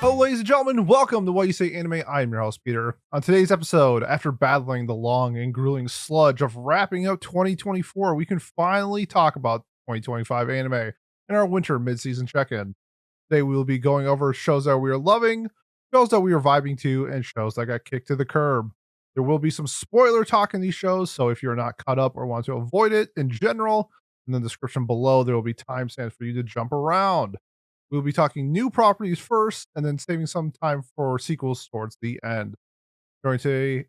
Hello, ladies and gentlemen, welcome to What You Say Anime. I'm your host, Peter. On today's episode, after battling the long and grueling sludge of wrapping up 2024, we can finally talk about 2025 anime in our winter mid-season check-in. Today, we will be going over shows that we are loving, shows that we are vibing to, and shows that got kicked to the curb. There will be some spoiler talk in these shows, so if you're not caught up or want to avoid it in general, in the description below, there will be timestamps for you to jump around. We'll be talking new properties first, and then saving some time for sequels towards the end. Joining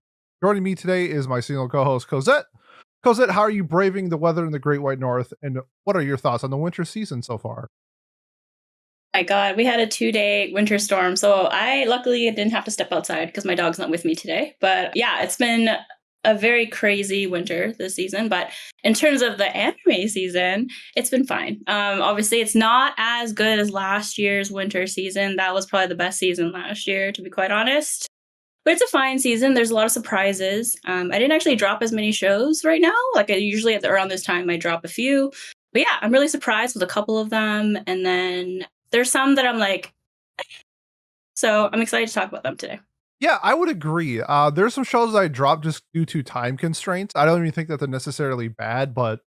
me today is my single co-host, Cosette. Cosette, how are you braving the weather in the Great White North, and what are your thoughts on the winter season so far? My God, we had a 2-day winter storm, so I luckily didn't have to step outside because my dog's not with me today. But yeah, it's been a very crazy winter this season. But in terms of the anime season, it's been fine. Obviously, it's not as good as last year's winter season. That was probably the best season last year, to be quite honest. But it's a fine season. There's a lot of surprises. I didn't actually drop as many shows right now. Like I usually around this time, I drop a few. But yeah, I'm really surprised with a couple of them. And then there's some that I'm like, so I'm excited to talk about them today. Yeah, I would agree. There's some shows that I dropped just due to time constraints. I don't even think that they're necessarily bad, but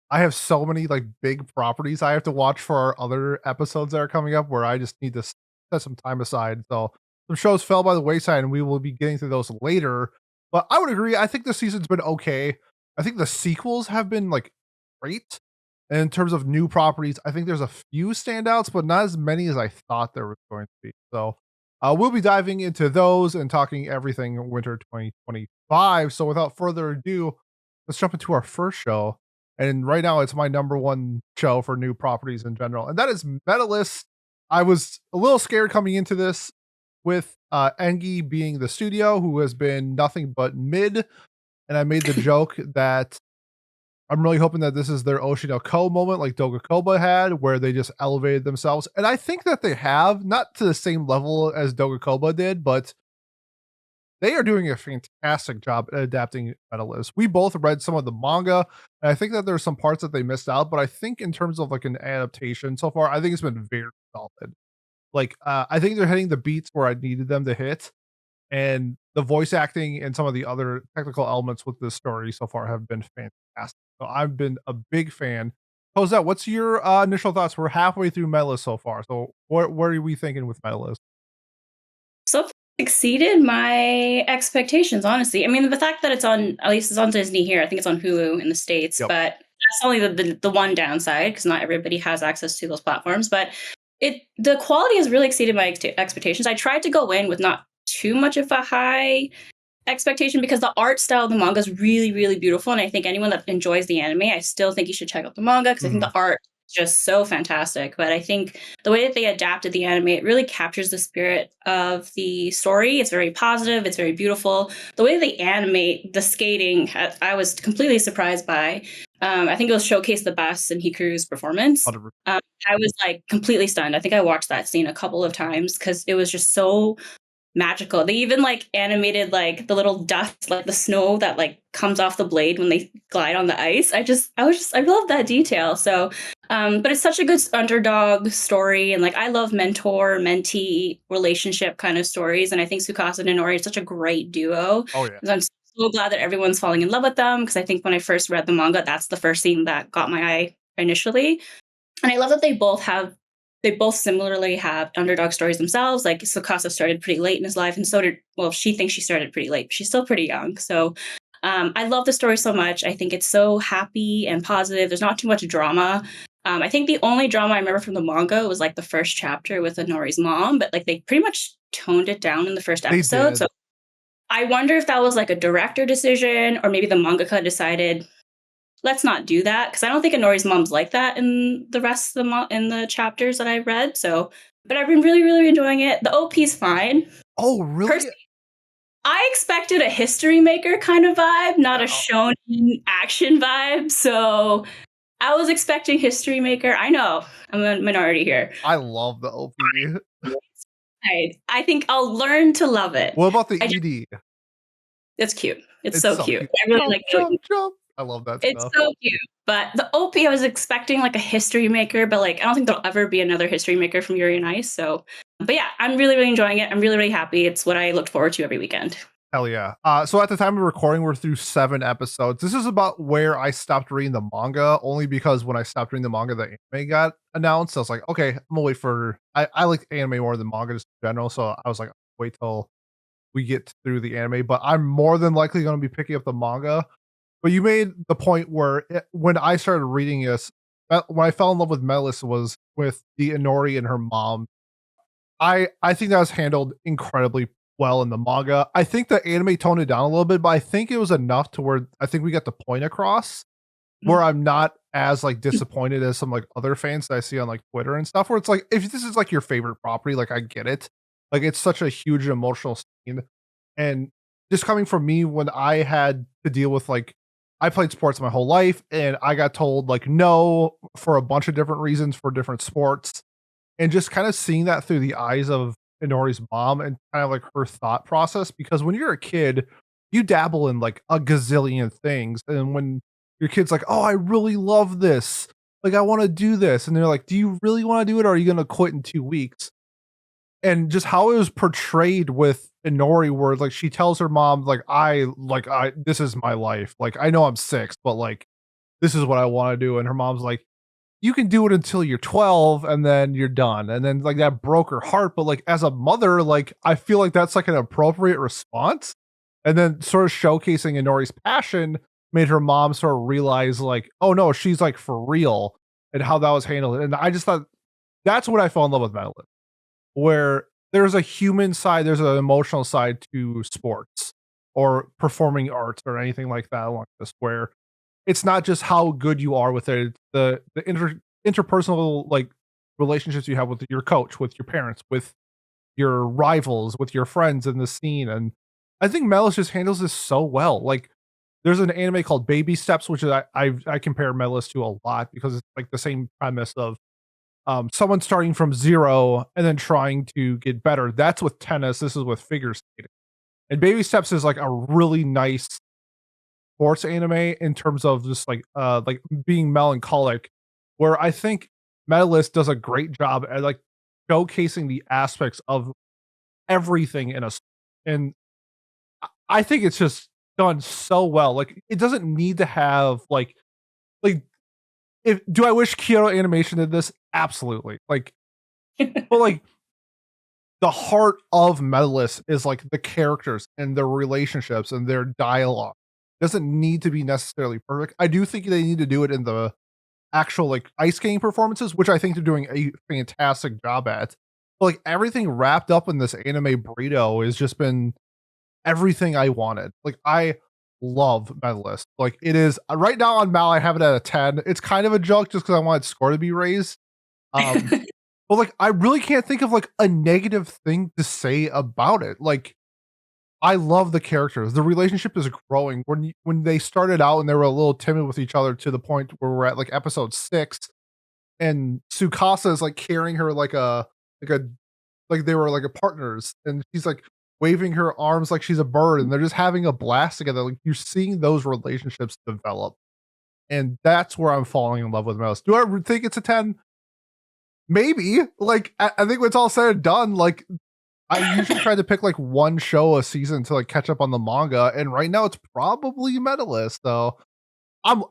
I have so many like big properties I have to watch for our other episodes that are coming up where I just need to set some time aside. So some shows fell by the wayside, and we will be getting to those later. But I would agree. I think the season's been okay. I think the sequels have been like great. And in terms of new properties, I think there's a few standouts, but not as many as I thought there was going to be. So we'll be diving into those and talking everything winter 2025. So without further ado, let's jump into our first show. And right now, it's my number one show for new properties in general, and that is Medalist. I was a little scared coming into this with Engi being the studio, who has been nothing but mid. And I made the joke that I'm really hoping that this is their Oshinoko moment like Dogakoba had, where they just elevated themselves. And I think that they have, not to the same level as Dogakoba did, but they are doing a fantastic job at adapting Medalist. We both read some of the manga, and I think that there's some parts that they missed out, but I think in terms of like an adaptation so far, I think it's been very solid. Like, I think they're hitting the beats where I needed them to hit, and the voice acting and some of the other technical elements with this story so far have been fantastic. So I've been a big fan. Jose, what's your initial thoughts? We're halfway through Medalist so far. So what are we thinking with Medalist? So far, exceeded my expectations, honestly. I mean, the fact that at least it's on Disney here. I think it's on Hulu in the States, Yep. but that's only the one downside because not everybody has access to those platforms. But the quality has really exceeded my expectations. I tried to go in with not too much of a high expectation because the art style of the manga is really, really beautiful. And I think anyone that enjoys the anime, I still think you should check out the manga because I think the art is just so fantastic. But I think the way that they adapted the anime, it really captures the spirit of the story. It's very positive. It's very beautiful. The way they animate the skating, I was completely surprised by. I think it was showcased the best in Hikaru's performance. I was like completely stunned. I think I watched that scene a couple of times because it was just so magical. They even like animated like the little dust, like the snow that like comes off the blade when they glide on the ice. I love that detail. So, but it's such a good underdog story. And like, I love mentor mentee relationship kind of stories. And I think Tsukasa and Inori is such a great duo. Oh yeah. I'm so glad that everyone's falling in love with them. Cause I think when I first read the manga, that's the first thing that got my eye initially. And I love that they both similarly have underdog stories themselves. Like Tsukasa started pretty late in his life, and she thinks she started pretty late, but she's still pretty young. So I love the story so much. I think it's so happy and positive. There's not too much drama. I think the only drama I remember from the manga was like the first chapter with Inori's mom, but like they pretty much toned it down in the first episode. So I wonder if that was like a director decision, or maybe the mangaka decided, let's not do that, because I don't think Inori's mom's like that in the rest of the chapters that I read. So, but I've been really, really enjoying it. The OP's fine. Oh, really? Personally, I expected a history maker kind of vibe, not a shonen action vibe. So I was expecting history maker. I know I'm a minority here. I love the OP. I think I'll learn to love it. What about the ED? It's cute. It's so cute. I really like jump. I love that it's stuff. so cute. But the OP, I was expecting like a history maker, but like I don't think there'll ever be another history maker from Yuri on Ice. So But yeah, I'm really, really enjoying it. I'm really, really happy. It's what I looked forward to every weekend. Hell yeah. So at the time of recording, we're through 7 episodes. This is about where I stopped reading the manga, only because when I stopped reading the manga, the anime got announced. I was like, okay, I'm gonna wait for. I like anime more than manga just in general, so I was like, wait till we get through the anime. But I'm more than likely going to be picking up the manga. But you made the point where when I started reading this, when I fell in love with Medalist was with the Inori and her mom. I think that was handled incredibly well in the manga. I think the anime toned it down a little bit, but I think it was enough to where I think we got the point across where I'm not as like disappointed as some like other fans that I see on like Twitter and stuff. Where it's like if this is like your favorite property, like I get it. Like it's such a huge emotional scene, and just coming from me when I had to deal with like I played sports my whole life, and I got told like no for a bunch of different reasons for different sports, and just kind of seeing that through the eyes of Inori's mom and kind of like her thought process. Because when you're a kid, you dabble in like a gazillion things. And when your kid's like, oh, I really love this. Like, I want to do this. And they're like, do you really want to do it? Or are you going to quit in 2 weeks? And just how it was portrayed with Inori, where like she tells her mom, this is my life. Like, I know I'm 6, but like, this is what I want to do. And her mom's like, you can do it until you're 12 and then you're done. And then like that broke her heart. But like as a mother, like I feel like that's like an appropriate response. And then sort of showcasing Inori's passion made her mom sort of realize like, oh no, she's like for real and how that was handled. And I just thought that's what I fell in love with Madeline, where there's a human side, there's an emotional side to sports or performing arts or anything like that along this, where it's not just how good you are with it. It's the interpersonal like relationships you have with your coach, with your parents, with your rivals, with your friends in the scene. And I think Melis just handles this so well. Like there's an anime called Baby Steps, which is I compare Melis to a lot because it's like the same premise of someone starting from zero and then trying to get better. That's with tennis. This is with figure skating. And Baby Steps is like a really nice sports anime in terms of just like being melancholic, where I think Medalist does a great job at like showcasing the aspects of everything in us. And I think it's just done so well. Like it doesn't need to have like if do I wish Kyoto Animation did this? Absolutely. Like but like the heart of Medalist is like the characters and their relationships and their dialogue. Doesn't need to be necessarily perfect. I do think they need to do it in the actual like ice skating performances, which I think they're doing a fantastic job at. But like everything wrapped up in this anime burrito has just been everything I wanted. Like I love Medalist. Like it is right now on Mal, I have it at a 10. It's kind of a joke just because I want its score to be raised. Um, but like I really can't think of like a negative thing to say about it. Like I love the characters. The relationship is growing. When they started out and they were a little timid with each other to the point where we're at like episode 6, and Tsukasa is like carrying her like a like they were like a partners, and she's like waving her arms like she's a bird, and they're just having a blast together. Like you're seeing those relationships develop, and that's where I'm falling in love with Mouse. Do I think it's a 10? Maybe. Like I think when it's all said and done, like I usually try to pick like one show a season to like catch up on the manga, and right now it's probably Medalist. So I'm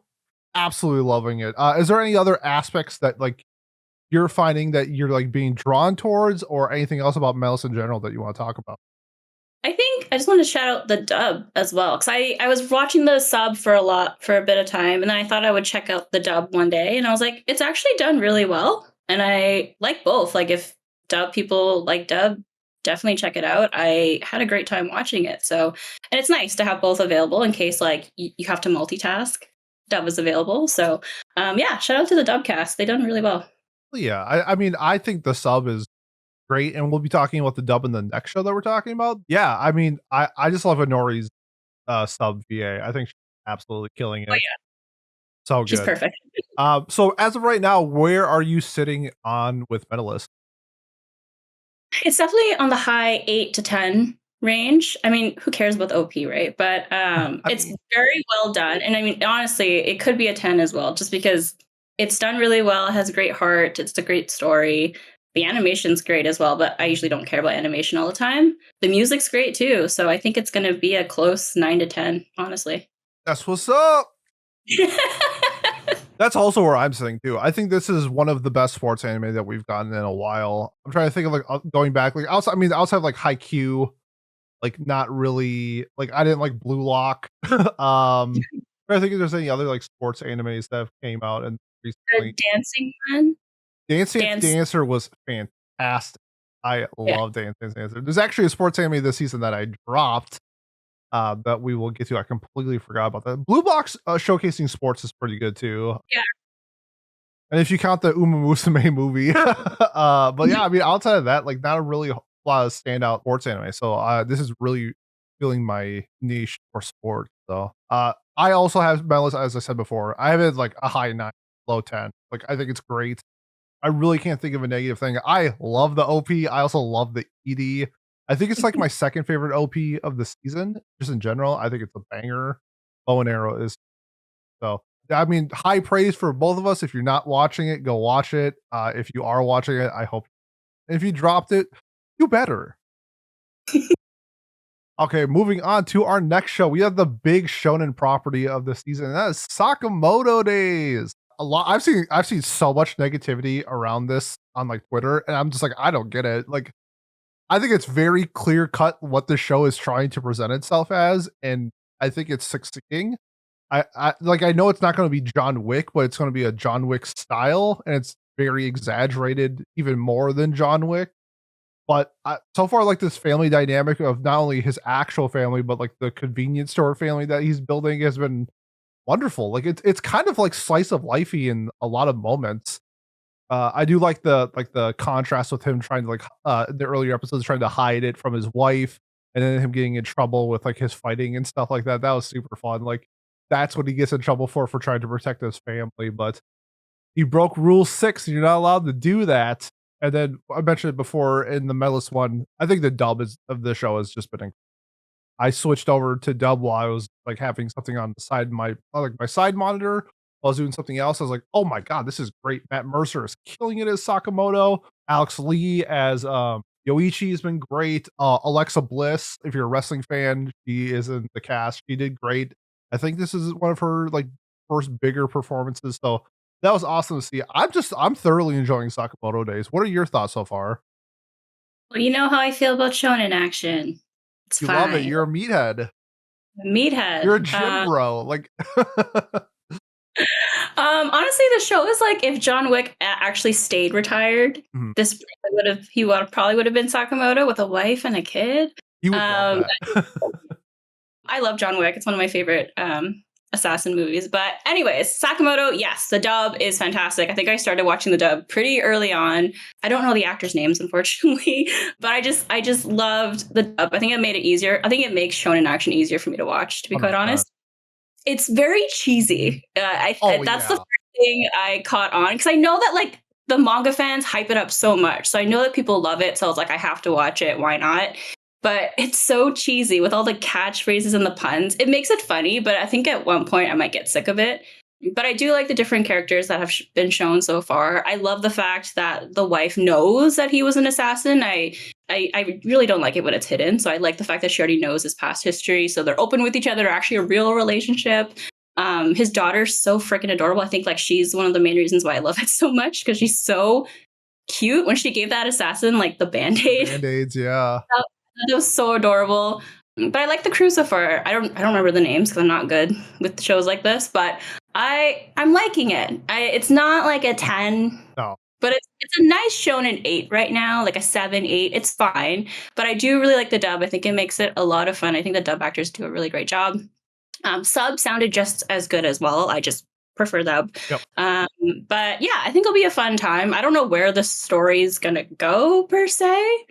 absolutely loving it. Is there any other aspects that like you're finding that you're like being drawn towards, or anything else about Medalist in general that you want to talk about? I think I just want to shout out the dub as well because I was watching the sub for a bit of time, and then I thought I would check out the dub one day, and I was like, it's actually done really well, and I like both. Like if dub people like dub, definitely check it out. I had a great time watching it, so and it's nice to have both available in case like you have to multitask. Dub is available, so yeah, shout out to the dub cast. They done really well. Yeah, I mean, I think the sub is great, and we'll be talking about the dub in the next show that we're talking about. Yeah, I mean, I just love Honori's sub VA. I think she's absolutely killing Oh it. yeah, So she's good. perfect. So as of right now, where are you sitting on with Medalist? It's definitely on the high 8 to 10 range. I mean, who cares about the OP, right? But I it's very well done. And I mean, honestly, it could be a 10 as well, just because it's done really well. It has a great heart. It's a great story. The animation's great as well, but I usually don't care about animation all the time. The music's great too, so I think it's gonna be a close 9 to 10, honestly. That's what's up. That's also where I'm sitting too. I think this is one of the best sports anime that we've gotten in a while. I'm trying to think of like going back, like outside. I mean, outside of like Haikyuu, like not really. Like I didn't like Blue Lock. I think if there's any other like sports animes that have came out and The recently. dancing one? Dancing Dance Dancer was fantastic. I Yeah. love Dancing Dancer. There's actually a sports anime this season that I dropped that we will get to. I completely forgot about that. Blue Box showcasing sports is pretty good too. Yeah. And if you count the Uma Musume movie, but yeah, I mean, outside of that, like not a really lot of standout sports anime. So this is really feeling my niche for sport. So I also have Medalist, as I said before. I have it like a high 9, low 10. Like I think it's great. I really can't think of a negative thing. I love the OP. I also love the ED. I think it's like my second favorite OP of the season, just in general. I think it's a banger. Bow and arrow is so. I mean, high praise for both of us. If you're not watching it, go watch it. If you are watching it, I hope. If you dropped it, do better. Okay, moving on to our next show. We have the big shonen property of the season. And that is Sakamoto Days. A lot. I've seen so much negativity around this on like Twitter, and I'm just like, I don't get it. Like, I think it's very clear cut what the show is trying to present itself as, and I think it's succeeding. I know it's not going to be John Wick, but it's going to be a John Wick style, and it's very exaggerated, even more than John Wick. But so far, like this family dynamic of not only his actual family, but like the convenience store family that he's building has been wonderful. Like it's kind of like slice of lifey in a lot of moments. I do like the contrast with him trying to like the earlier episodes trying to hide it from his wife, and then him getting in trouble with like his fighting and stuff like that. That was super fun. Like that's what he gets in trouble for trying to protect his family, but he broke rule 6. You're not allowed to do that. And then I mentioned it before in the Medalist one. I think the dub of the show has just been. I switched over to dub while I was like having something on the side of my side monitor while I was doing something else. I was like, oh my god, this is great. Matt Mercer is killing it as Sakamoto. Alex Lee as Yoichi has been great. Alexa Bliss, if you're a wrestling fan, she is in the cast. She did great. I think this is one of her like first bigger performances. So that was awesome to see. I'm thoroughly enjoying Sakamoto Days. What are your thoughts so far? Well, you know how I feel about shonen action. It's You love it. fine. You're a meathead. You're a Meathead. gym bro. Like Honestly, the show is like if John Wick actually stayed retired, Mhm. this probably would have been Sakamoto with a wife and a kid. You would love Um, that. I love John Wick. It's one of my favorite assassin movies. But anyways, Sakamoto, yes, the dub is fantastic. I think I started watching the dub pretty early on. I don't know the actors' names, unfortunately, but I just loved the dub. I think it made it easier. I think it makes shonen action easier for me to watch, to be quite 100%. honest. It's very cheesy. Oh, That's the yeah. first thing I caught on because I know that like the manga fans hype it up so much. So I know that people love it. So I was like, I have to watch it. Why not? But it's so cheesy with all the catchphrases and the puns. It makes it funny, but I think at one point I might get sick of it. But I do like the different characters that have been shown so far. I love the fact that the wife knows that he was an assassin. I really don't like it when it's hidden. So I like the fact that she already knows his past history. So they're open with each other, actually a real relationship. His daughter's so freaking adorable. I think like she's one of the main reasons why I love it so much because she's so cute. When she gave that assassin like the band-aid, Band-aids, yeah. that was so adorable. But I like the crew so far. I don't remember the names because I'm not good with shows like this. But I'm liking it. It's not like a 10. No. But it's a nice shonen 8 right now, like a 7, 8. It's fine. But I do really like the dub. I think it makes it a lot of fun. I think the dub actors do a really great job. Sub sounded just as good as well. I just prefer dub. Yep. But yeah, I think it'll be a fun time. I don't know where the story's gonna go per se.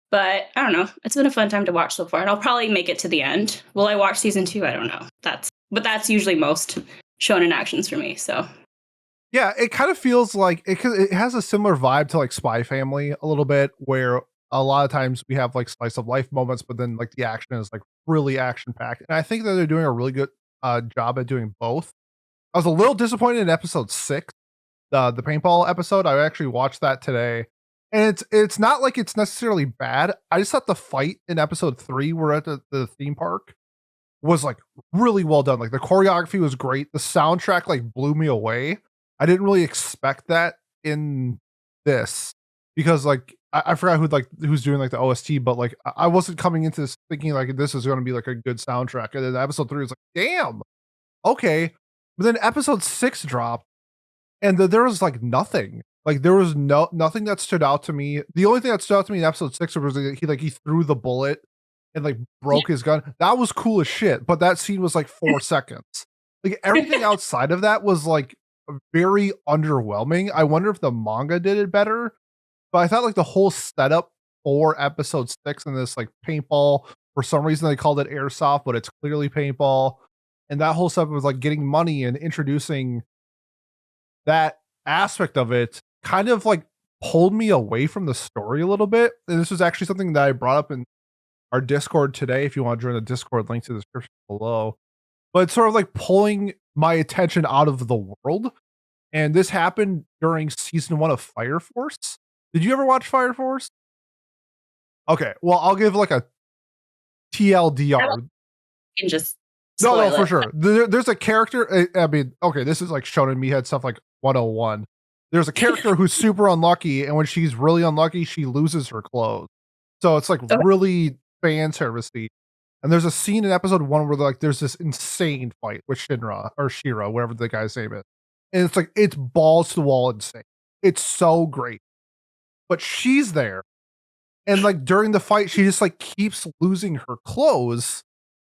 But I don't know. It's been a fun time to watch so far, and I'll probably make it to the end. Will I watch season 2? I don't know. That's usually most shonen actions for me. So Yeah, it kind of feels like it has a similar vibe to like Spy Family a little bit, where a lot of times we have like slice of life moments, but then like the action is like really action packed. And I think that they're doing a really good job at doing both. I was a little disappointed in episode 6, the paintball episode. I actually watched that today, And it's not like it's necessarily bad. I just thought the fight in episode 3, we're at the theme park, was like really well done. Like the choreography was great. The soundtrack like blew me away. I didn't really expect that in this because like I forgot who's doing like the OST, but like I wasn't coming into this thinking like this is going to be like a good soundtrack. And then episode 3 was like, damn, okay. But then episode 6 dropped, and there was like nothing. Like there was nothing that stood out to me. The only thing that stood out to me in episode 6 was he threw the bullet and like broke his gun. That was cool as shit, but that scene was like 4 seconds. Like everything outside of that was like very underwhelming. I wonder if the manga did it better, but I thought like the whole setup for episode 6 and this like paintball, for some reason they called it airsoft, but it's clearly paintball. And that whole stuff was like getting money and introducing that aspect of it kind of like pulled me away from the story a little bit. And this was actually something that I brought up in our Discord today. If you want to join the Discord, link to the description below. But it's sort of like pulling my attention out of the world. And this happened during season 1 of Fire Force. Did you ever watch Fire Force? Okay, well, I'll give like a TLDR. You can just No, spoil for it. sure. There's a character. I mean, okay, this is like Shonen Mehead stuff like 101. There's a character who's super unlucky, and when she's really unlucky, she loses her clothes. So it's like Okay. really fan servicey. And there's a scene in episode 1 where like there's this insane fight with Shinra or Shira, whatever the guy's name is. And it's like it's balls to the wall insane. It's so great. But she's there. And like during the fight, she just like keeps losing her clothes.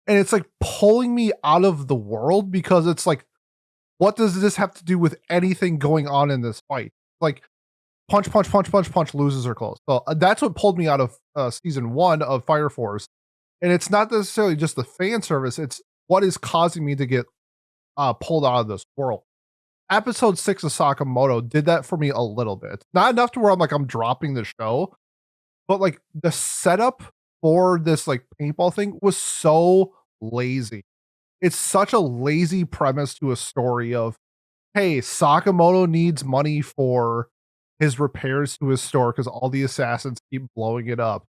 And it's like pulling me out of the world because it's like, what does this have to do with anything going on in this fight? Like punch, punch, punch, punch, punch, loses her clothes. So that's what pulled me out of season 1 of Fire Force. And it's not necessarily just the fan service, it's what is causing me to get pulled out of this world. Episode 6 of Sakamoto did that for me a little bit. Not enough to where I'm like, I'm dropping the show, but like the setup for this like paintball thing was so lazy. It's such a lazy premise to a story of, hey, Sakamoto needs money for his repairs to his store because all the assassins keep blowing it up.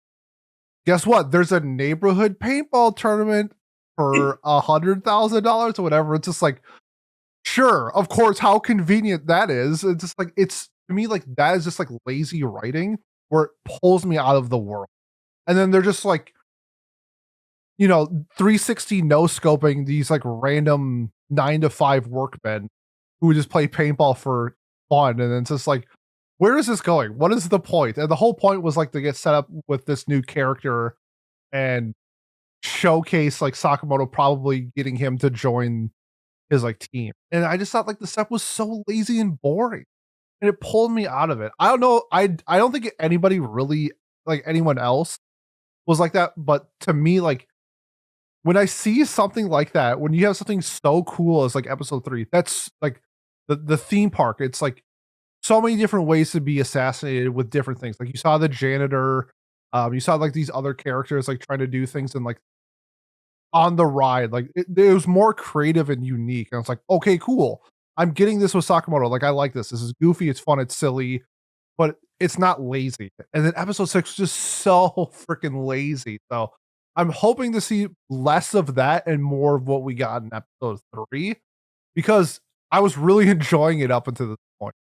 Guess what? There's a neighborhood paintball tournament for $100,000 or whatever. It's just like, sure, of course, how convenient that is. It's just like, it's to me, like, that is just like lazy writing where it pulls me out of the world. And then they're just like, 360 no scoping these like random 9 to 5 workmen who just play paintball for fun. And it's just like, where is this going? What is the point? And the whole point was like to get set up with this new character and showcase like Sakamoto probably getting him to join his like team. And I just thought like the stuff was so lazy and boring. And it pulled me out of it. I don't know. I don't think anybody really like anyone else was like that. But to me, like when I see something like that, when you have something so cool as like episode 3, that's like the theme park. It's like so many different ways to be assassinated with different things. Like you saw the janitor, you saw like these other characters like trying to do things and like on the ride. Like it was more creative and unique. And I was like, okay, cool. I'm getting this with Sakamoto. Like I like this. This is goofy. It's fun. It's silly, but it's not lazy. And then episode 6 was just so freaking lazy. So I'm hoping to see less of that and more of what we got in episode 3 because I was really enjoying it up until this point.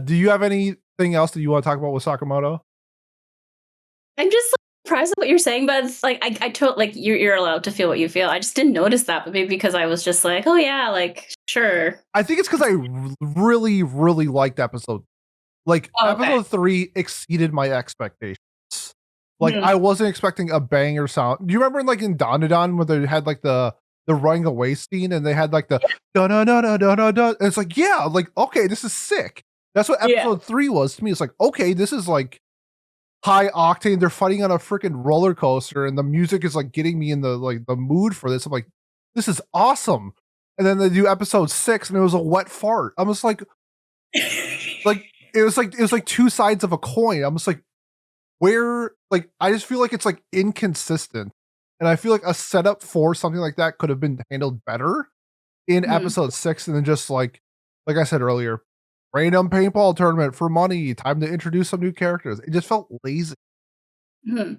Do you have anything else that you want to talk about with Sakamoto? I'm just like, surprised at what you're saying, but it's like I told like you're allowed to feel what you feel. I just didn't notice that, but maybe because I was just like, oh yeah, like sure. I think it's because I really, really liked episode. Like Oh, okay. episode 3 exceeded my expectations. Like Mhm. I wasn't expecting a banger sound. Do you remember like in Dandadan where they had like the running away scene and they had like the da da da da da da da. And it's like, yeah, like okay, this is sick. That's what Yeah. episode 3 was to me. It's like, okay, this is like high octane. They're fighting on a freaking roller coaster, and the music is like getting me in the mood for this. I'm like, this is awesome. And then they do episode 6, and it was a wet fart. I'm just like it was like two sides of a coin. I'm just like, where like I just feel like it's like inconsistent. And I feel like a setup for something like that could have been handled better in Mhm. episode 6, and then just like I said earlier, random paintball tournament for money. Time to introduce some new characters. It just felt lazy. Hmm.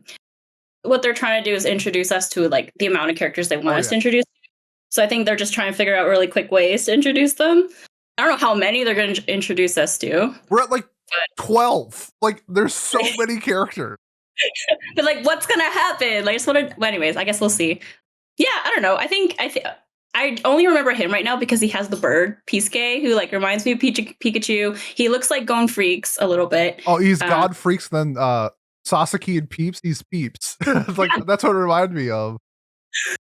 What they're trying to do is introduce us to like the amount of characters they want us to introduce. So I think they're just trying to figure out really quick ways to introduce them. I don't know how many they're going to introduce us to. We're at like 12. Like, there's so many characters. But like, what's going to happen? Like, I just want to. Well, anyways, I guess we'll see. Yeah, I don't know. I only remember him right now because he has the bird Pisuke, who like reminds me of Pikachu. He looks like Gone Freaks a little bit. Oh, he's God Freaks. Then Sasaki and Peeps. He's Peeps. Like that's what it reminded me of.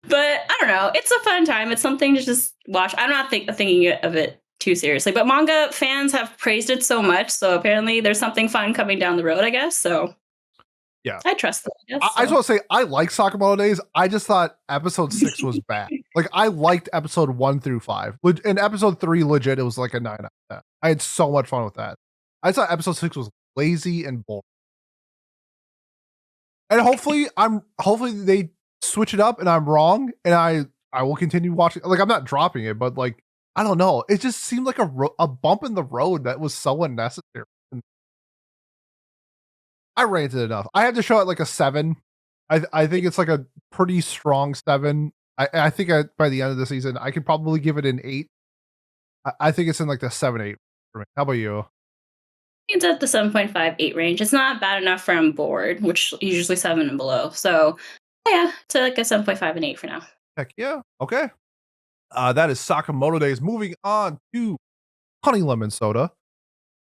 But I don't know. It's a fun time. It's something to just watch. I'm not thinking of it too seriously, but manga fans have praised it so much. So apparently there's something fun coming down the road, I guess. So yeah, I trust them. I just want to say I like Sakamoto Days. I just thought episode 6 was bad. Like I liked episode 1 through 5. And episode 3, legit, it was like a 9 out of 10. I had so much fun with that. I thought episode 6 was lazy and boring. And hopefully they switch it up and I'm wrong and I will continue watching. Like I'm not dropping it, but like I don't know. It just seemed like a bump in the road that was so unnecessary. And I ranted enough. I had to show it like a 7. I think it's like a pretty strong 7. I think by the end of the season, I could probably give it an 8. I think it's in like the 7-8 for me. How about you? It's at the 7.5-8 range. It's not bad enough for I'm bored, which is usually 7 and below. So yeah, to like a 7.5 and 8 for now. Heck yeah. Okay. That is Sakamoto Days. Moving on to Honey Lemon Soda.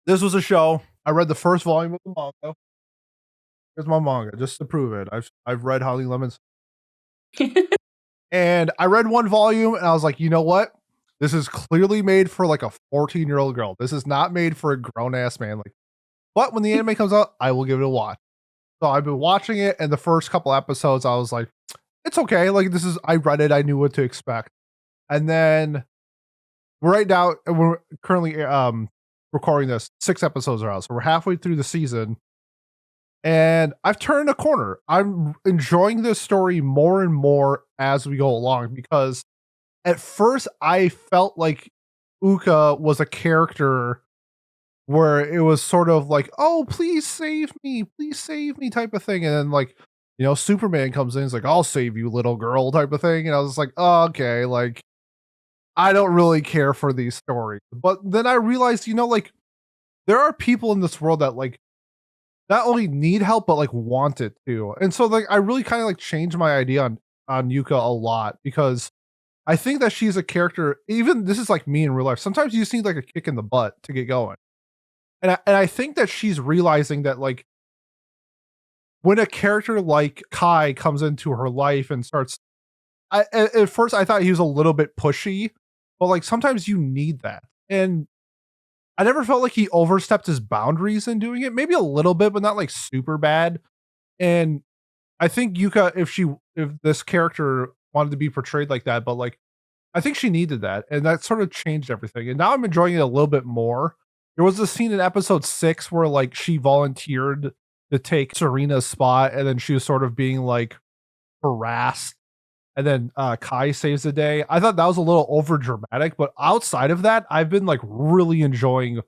This was a show. I read the first volume of the manga. Here's my manga, just to prove it. I've read Honey Lemon and I read one volume and I was like, you know what? This is clearly made for like a 14-year-old girl. This is not made for a grown-ass man. Like, but when the anime comes out, I will give it a watch. So I've been watching it, and the first couple episodes, I was like, it's okay. Like, I read it, I knew what to expect. And then right now, we're currently recording this. 6 episodes are out. So we're halfway through the season. And I've turned a corner. I'm enjoying this story more and more as we go along because at first I felt like Uka was a character where it was sort of like, oh, please save me type of thing. And then like, you know, Superman comes in, he's like, I'll save you, little girl type of thing. And I was like, oh, okay, like I don't really care for these stories. But then I realized, you know, like there are people in this world that like not only need help, but like want it too. And so like I really kind of like changed my idea on Yuka a lot because I think that she's a character, even this is like me in real life. Sometimes you just need like a kick in the butt to get going. And I think that she's realizing that like when a character like Kai comes into her life and starts at first I thought he was a little bit pushy, but like sometimes you need that. And I never felt like he overstepped his boundaries in doing it. Maybe a little bit, but not like super bad. And I think Yuka, if this character wanted to be portrayed like that, but like I think she needed that, and that sort of changed everything. And now I'm enjoying it a little bit more. There was a scene in episode 6 where like she volunteered to take Serena's spot, and then she was sort of being like harassed, and then Kai saves the day. I thought that was a little over dramatic, but outside of that, I've been like really enjoying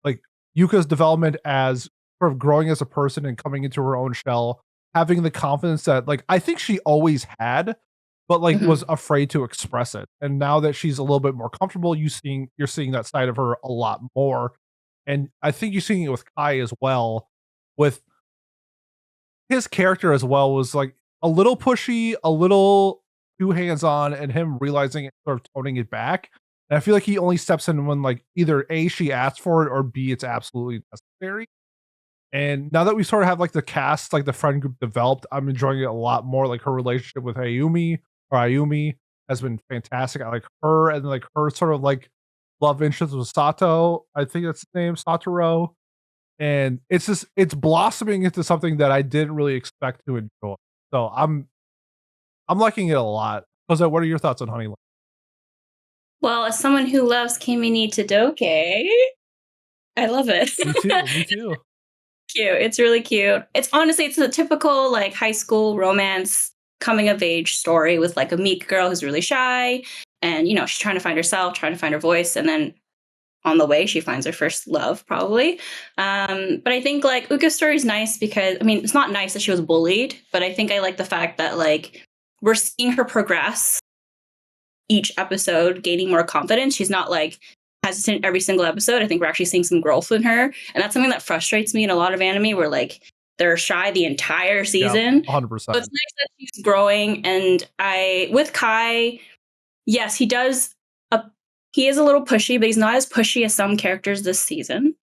like Yuka's development as sort of growing as a person and coming into her own shell, having the confidence that like I think she always had, but like was afraid to express it. And now that she's a little bit more comfortable, you're seeing that side of her a lot more. And I think you're seeing it with Kai as well, with his character as well was like a little pushy, a little too hands-on, and him realizing it, sort of toning it back. And I feel like he only steps in when like either A, she asks for it, or B, it's absolutely necessary. And now that we sort of have like the cast, like the friend group developed, I'm enjoying it a lot more. Like her relationship with Ayumi has been fantastic. I like her, and like her sort of like love interest with Sato. I think that's his name, Satoru. And it's blossoming into something that I didn't really expect to enjoy. So I'm liking it a lot. Jose, what are your thoughts on Honey Lemon? Well, as someone who loves Kimi ni Todoke, I love it. Me too. Me too. Cute. It's really cute. It's a typical like high school romance coming of age story with like a meek girl who's really shy, and you know she's trying to find herself, trying to find her voice, and then on the way. She finds her first love, probably. But I think like Uka's story is nice because, I mean, it's not nice that she was bullied, but I think I like the fact that like we're seeing her progress each episode, gaining more confidence. She's not like hesitant every single episode. I think we're actually seeing some growth in her. And that's something that frustrates me in a lot of anime where like they're shy the entire season. 100%. So it's nice that she's growing. And with Kai, yes, he is a little pushy, but he's not as pushy as some characters this season.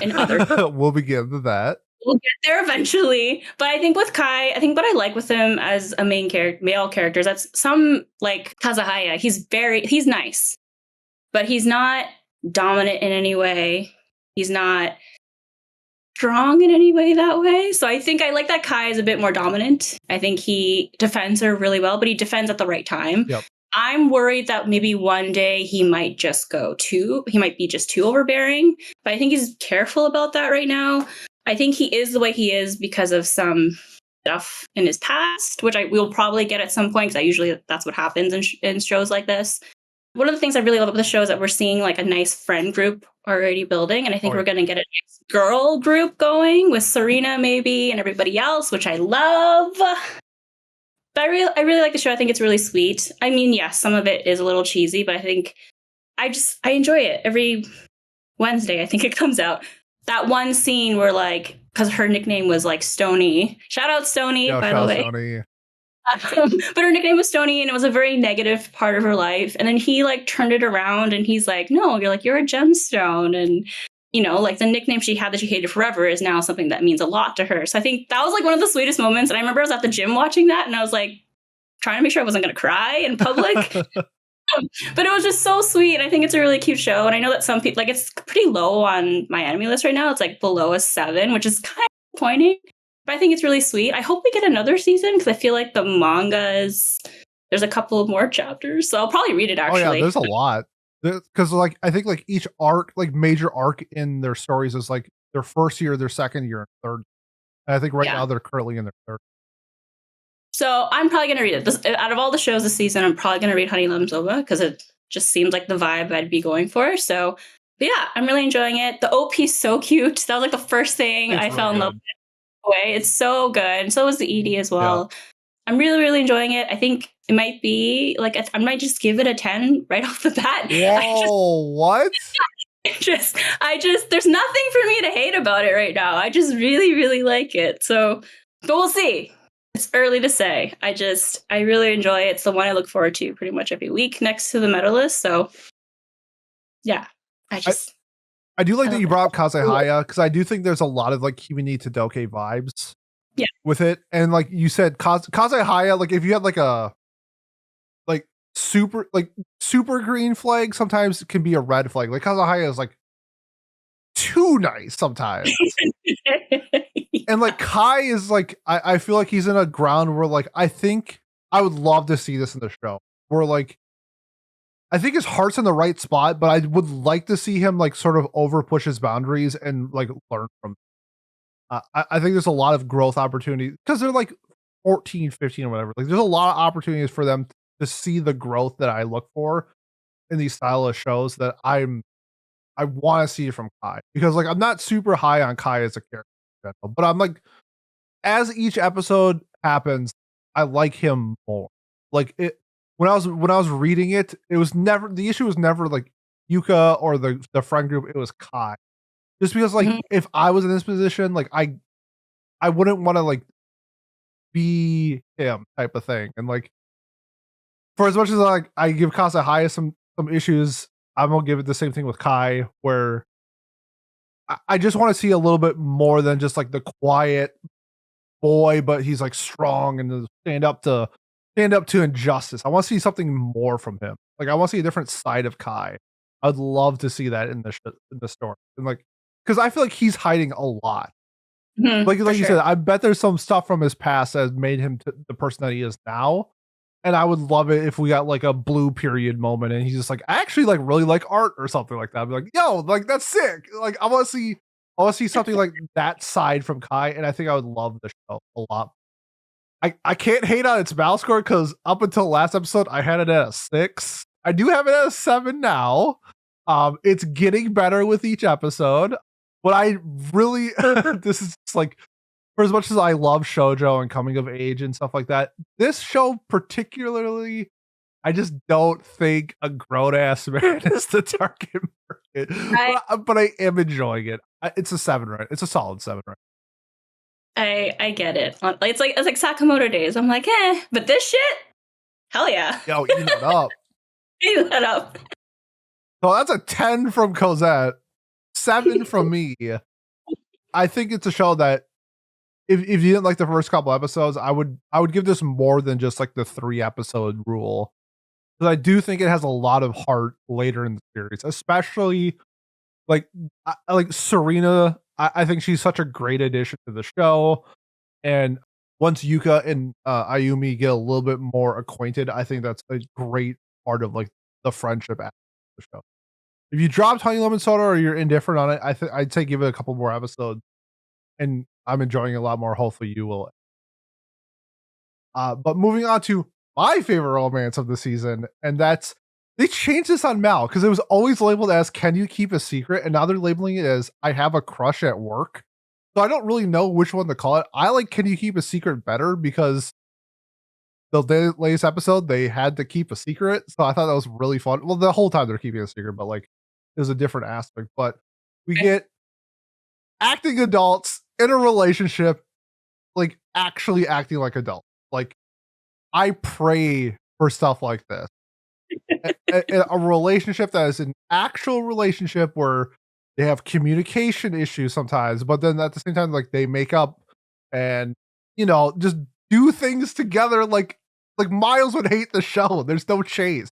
And other we'll begin to that. We'll get there eventually. But I think with Kai, I think what I like with him as a male character is that's some like Kazahaya. He's nice, but he's not dominant in any way. He's not strong in any way that way. So I think I like that Kai is a bit more dominant. I think he defends her really well, but he defends at the right time. Yep. I'm worried that maybe one day he might be just too overbearing, but I think he's careful about that right now. I think he is the way he is because of some stuff in his past, which we'll probably get at some point, because that's what happens in shows like this. One of the things I really love about the show is that we're seeing like a nice friend group already building, and I think we're going to get a nice girl group going with Serena maybe and everybody else, which I love. But I really like the show. I think it's really sweet. I mean, yes, some of it is a little cheesy, but I think I enjoy it. Every Wednesday, I think it comes out. That one scene where like, because her nickname was like Stony. Shout out Stony, by the way. Stony. But her nickname was Stony, and it was a very negative part of her life. And then he like turned it around, and he's like, "No, you're a gemstone." And you know, like the nickname she had that she hated forever is now something that means a lot to her. So I think that was like one of the sweetest moments. And I remember I was at the gym watching that, and I was like trying to make sure I wasn't going to cry in public. But it was just so sweet. And I think it's a really cute show. And I know that some people, like, it's pretty low on my anime list right now. It's like below a 7, which is kind of disappointing. But I think it's really sweet. I hope we get another season because I feel like the manga there's a couple of more chapters. So I'll probably read it actually. Oh yeah, there's a lot. Because like I think like each arc, like major arc in their stories is like their first year, their second year, and third. And I think now they're currently in their third. So I'm probably going to read it. Out of all the shows this season, I'm probably going to read Honey Lemon Soba because it just seems like the vibe I'd be going for. So, but yeah, I'm really enjoying it. The OP is so cute. That was like the first thing I fell in love with. It's so good. And so was the ED as well. Yeah. I'm really, really enjoying it. I think it might be like, I might just give it a 10 right off the bat. Whoa, what? There's nothing for me to hate about it right now. I just really, really like it. So, but we'll see. It's early to say. I really enjoy it. It's the one I look forward to pretty much every week next to the Medalist. So, yeah, I do like that you brought up Kazehaya because I do think there's a lot of like Kimi to Doke vibes with it. And like you said, Kazehaya, like if you have like a super green flag, sometimes it can be a red flag. Like Kazehaya is like too nice sometimes. And like Kai is like, I feel like he's in a ground where like, I think I would love to see this in the show where like, I think his heart's in the right spot, but I would like to see him like sort of over push his boundaries and like learn from. I think there's a lot of growth opportunities because they're like 14, 15 or whatever. Like there's a lot of opportunities for them to see the growth that I look for in these style of shows that I want to see from Kai because like I'm not super high on Kai as a character. But I'm like, as each episode happens, I like him more. Like it when I was reading it, the issue was never like Yuka or the friend group. It was Kai, just because like if I was in this position, like I wouldn't want to like be him type of thing. And like for as much as like I give Kazehaya some issues, I'm gonna give it the same thing with Kai, where I just want to see a little bit more than just like the quiet boy, but he's like strong and stand up to injustice. I want to see something more from him. Like I want to see a different side of Kai. I'd love to see that in the story, and like because I feel like he's hiding a lot. Like you said, I bet there's some stuff from his past that has made him the person that he is now. And I would love it if we got like a blue period moment and he's just like, I actually like really like art or something like that. I'd be like, yo, like that's sick. Like I want to see something like that side from Kai. And I think I would love the show a lot. I can't hate on its battle score because up until last episode, I had it at a 6. I do have it at a 7 now. It's getting better with each episode. But I really, this is like, for as much as I love shoujo and coming of age and stuff like that, this show particularly, I just don't think a grown ass man is the target market. But I am enjoying it. It's a 7, right? It's a solid 7, right? I get it. It's like Sakamoto Days. I'm like, but this shit, hell yeah. Yo, eat that up. Eat that up. So that's a 10 from Cosette, 7 from me. I think it's a show that if you didn't like the first couple episodes, I would give this more than just like the 3 episode rule. Because I do think it has a lot of heart later in the series, especially like Serena. I think she's such a great addition to the show. And once Yuka and Ayumi get a little bit more acquainted, I think that's a great part of like the friendship aspect of the show. If you dropped Honey Lemon Soda or you're indifferent on it, I'd say give it a couple more episodes. And I'm enjoying it a lot more. Hopefully you will. But moving on to my favorite romance of the season, and that's they changed this on Mal because it was always labeled as "Can you keep a secret?" and now they're labeling it as "I have a crush at work." So I don't really know which one to call it. I like "Can you keep a secret?" better because the latest episode they had to keep a secret, so I thought that was really fun. Well, the whole time they're keeping a secret, but like there's a different aspect. But we get acting adults in a relationship, like actually acting like adults. Like I pray for stuff like this. A relationship that is an actual relationship where they have communication issues sometimes, but then at the same time, like they make up and just do things together. Like Miles would hate the show. There's no chase.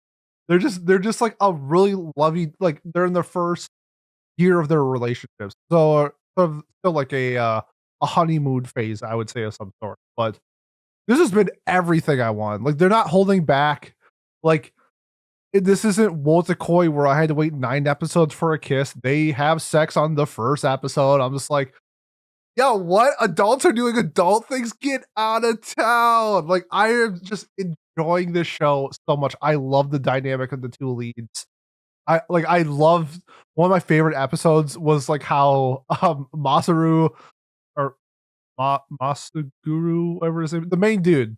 They're just like a really lovey. Like they're in the first year of their relationships, so sort of still like a honeymoon phase, I would say, of some sort. But this has been everything I want. Like they're not holding back. Like this isn't Wotakoi where I had to wait 9 episodes for a kiss. They have sex on the first episode. I'm just like, yo, what? Adults are doing adult things? Get out of town. Like I am just enjoying this show so much. I love the dynamic of the 2 leads. I love one of my favorite episodes was like how Masaru or Masaguru, whatever his name, the main dude.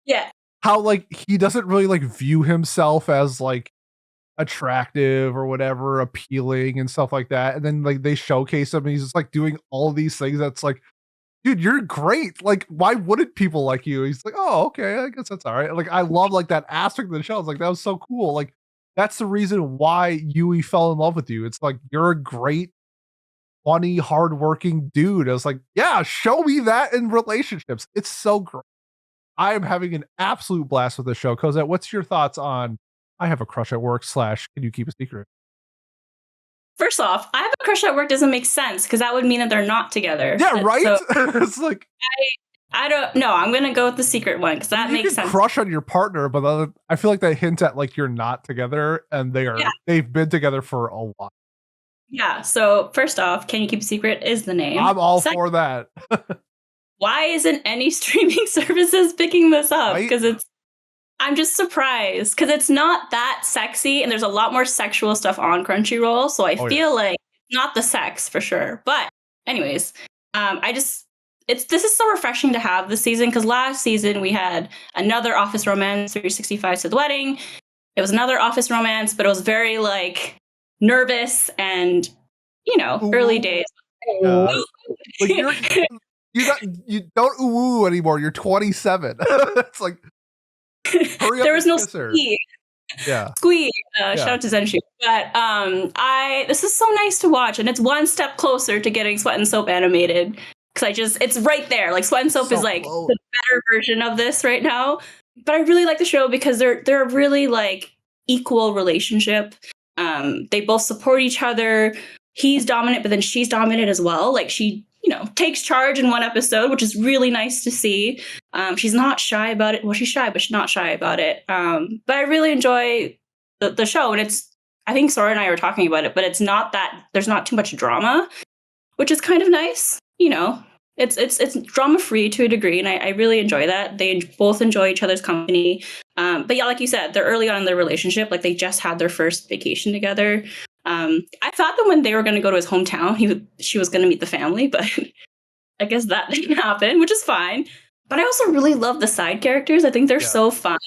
Yeah. How like he doesn't really like view himself as like attractive or whatever, appealing and stuff like that. And then like they showcase him and he's just like doing all these things that's like, dude, you're great. Like, why wouldn't people like you? He's like, oh, okay, I guess that's all right. Like, I love like that aspect of the show. It's like that was so cool. Like, that's the reason why Yui fell in love with you. It's like you're a great, funny, hardworking dude. I was like, yeah, show me that in relationships. It's so great. I am having an absolute blast with the show. Cosette, what's your thoughts on I have a crush at work / can you keep a secret? First off, I have a crush at work doesn't make sense because that would mean that they're not together. Yeah, right? So it's like I don't know. I'm gonna go with the secret one because that makes sense. Crush on your partner, but I feel like that hints at like you're not together and they've been together for a while. Yeah. So first off, Can You Keep a Secret is the name. I'm all for that. Why isn't any streaming services picking this up? Right? Because I'm just surprised because it's not that sexy and there's a lot more sexual stuff on Crunchyroll. So I feel like not the sex for sure. But anyways, this is so refreshing to have this season because last season we had another office romance, 365 to the wedding. It was another office romance, but it was very like nervous and early days. Like you don't ooh anymore. You're 27. It's like hurry up. There was no squeak. Yeah. Squeak. Shout out to Zenshu. But this is so nice to watch, and it's one step closer to getting Sweat and Soap animated. Because it's right there. Like Sweat and Soap is like the better version of this right now. But I really like the show because they're a really like equal relationship. They both support each other. He's dominant, but then she's dominant as well. Like she takes charge in one episode, which is really nice to see. She's not shy about it. Well, she's shy, but she's not shy about it. But I really enjoy the show. And I think Sora and I were talking about it, but it's not that there's not too much drama, which is kind of nice. It's drama free to a degree. And I really enjoy that. They both enjoy each other's company. But yeah, like you said, they're early on in their relationship. Like they just had their first vacation together. I thought that when they were going to go to his hometown, she was going to meet the family, but I guess that didn't happen, which is fine. But I also really love the side characters. I think they're Yeah. so fun.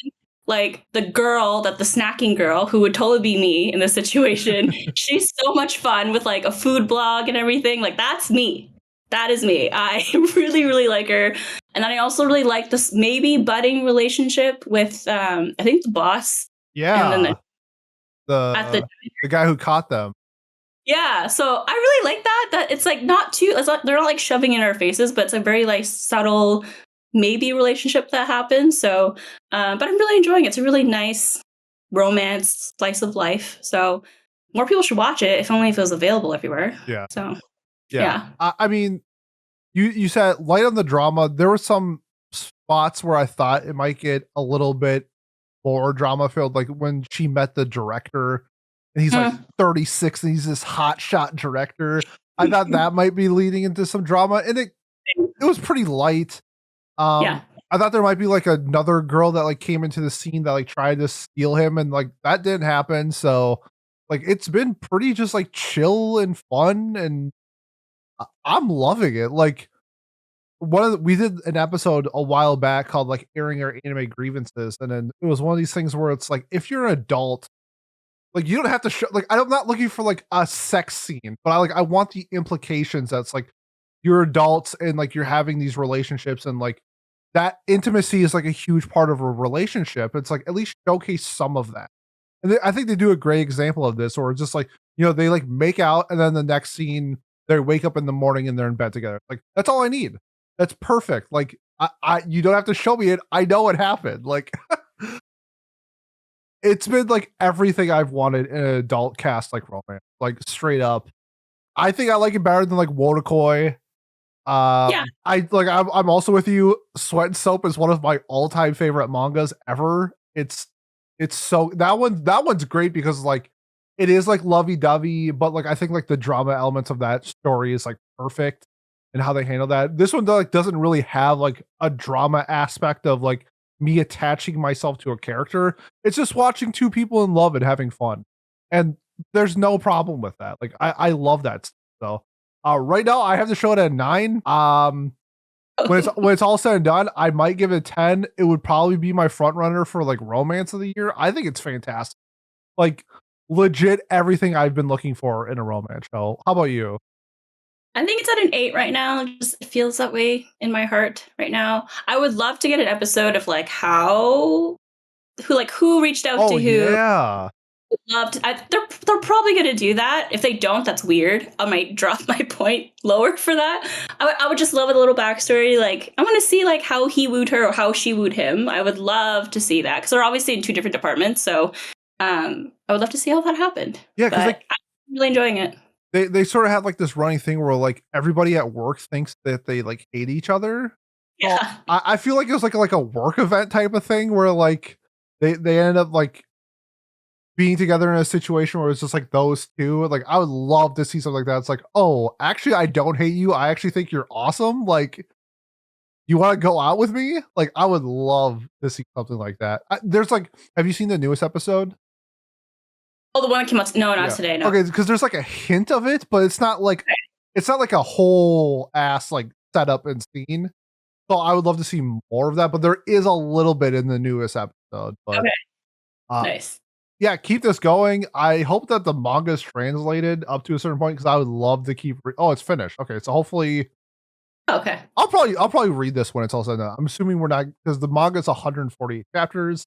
Like the girl, that the snacking girl, who would totally be me in this situation. She's so much fun with like a food blog and everything. Like that's me. That is me. I really, really like her. And then I also really like this maybe budding relationship with I think the boss. And then Yeah. at the The guy who caught them. yeah, so I really like that. That it's like not too. They're not like shoving in our faces, but it's a very like subtle, maybe relationship that happens. So, but I'm really enjoying it. It's a really nice romance slice of life. So, more people should watch it. If only if it was available everywhere. Yeah. So, Yeah. yeah. I mean, you said light on the drama. There were some spots where I thought it might get a little bit more drama filled, like when she met the director and he's like 36 and he's this hot shot director. I thought that might be leading into some drama, and it was pretty light. Yeah. I thought there might be like another girl that like came into the scene that like tried to steal him, and like that didn't happen. So like it's been pretty just like chill and fun, and I'm loving it. Like we did an episode a while back called like airing our anime grievances, and then it was one of these things where it's like if you're an adult, like you don't have to show, like I'm not looking for like a sex scene, but I want the implications that's like you're adults and like you're having these relationships, and like that intimacy is like a huge part of a relationship. It's like at least showcase some of that. And I think they do a great example of this, or just like, they like make out and then the next scene they wake up in the morning and they're in bed together. Like that's all I need. That's perfect. Like I you don't have to show me it. I know what happened. Like it's been like everything I've wanted in an adult cast like romance. Like straight up. I think I like it better than like Wotakoi. Yeah. I'm also with you. Sweat and Soap is one of my all-time favorite mangas ever. It's so that one's great because like it is like lovey-dovey, but like I think like the drama elements of that story is like perfect and how they handle that. This one like doesn't really have like a drama aspect of like me attaching myself to a character. It's just watching two people in love and having fun. And there's no problem with that. Like I love that. So right now I have to show it at 9. When it's all said and done, I might give it a 10. It would probably be my front runner for like romance of the year. I think it's fantastic. Like legit everything I've been looking for in a romance show. How about you? I think it's at an 8 right now. It just feels that way in my heart right now. I would love to get an episode of like who reached out to who. Yeah. They're probably going to do that. If they don't, that's weird. I might drop my point lower for that. I would just love a little backstory. Like I want to see like how he wooed her or how she wooed him. I would love to see that because they're obviously in 2 different departments. So I would love to see how that happened. Yeah, because like, I'm really enjoying it. They sort of have like this running thing where like everybody at work thinks that they like hate each other. Yeah. So I feel like it was like a work event type of thing where like they ended up like being together in a situation where it's just like those two. Like I would love to see something like that. It's like, oh, actually I don't hate you. I actually think you're awesome. Like you want to go out with me? Like I would love to see something like that. There's like, have you seen the newest episode? Oh, the one that came out. No, not today. No. Okay, because there's like a hint of it, but it's not like a whole ass like setup and scene. So I would love to see more of that, but there is a little bit in the newest episode. But okay. Nice. Yeah, keep this going. I hope that the manga is translated up to a certain point because I would love to keep. Oh, it's finished. Okay, so hopefully. Okay. I'll probably read this when it's all said and done. I'm assuming we're not because the manga is 148 chapters.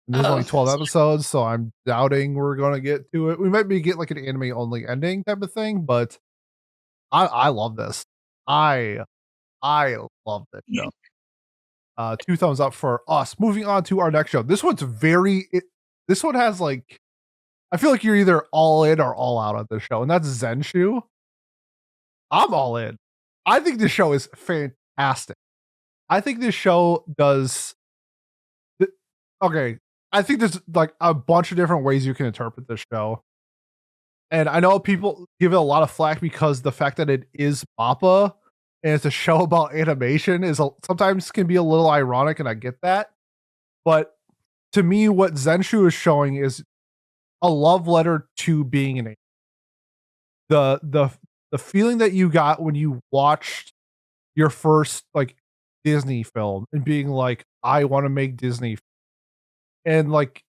And there's only 12 episodes, so I'm doubting we're gonna get to it. We might be get like an anime only ending type of thing, but I love this. I love this show. 2 thumbs up for us. Moving on to our next show. This one's this one has like I feel like you're either all in or all out on this show, and that's Zenshu. I'm all in. I think this show is fantastic. I think this show does. Okay, I think there's like a bunch of different ways you can interpret this show. And I know people give it a lot of flack because the fact that it is MAPPA and it's a show about animation is sometimes can be a little ironic, and I get that. But to me, what Zenshu is showing is a love letter to being an anime. the feeling that you got when you watched your first like Disney film and being like, I want to make Disney, and like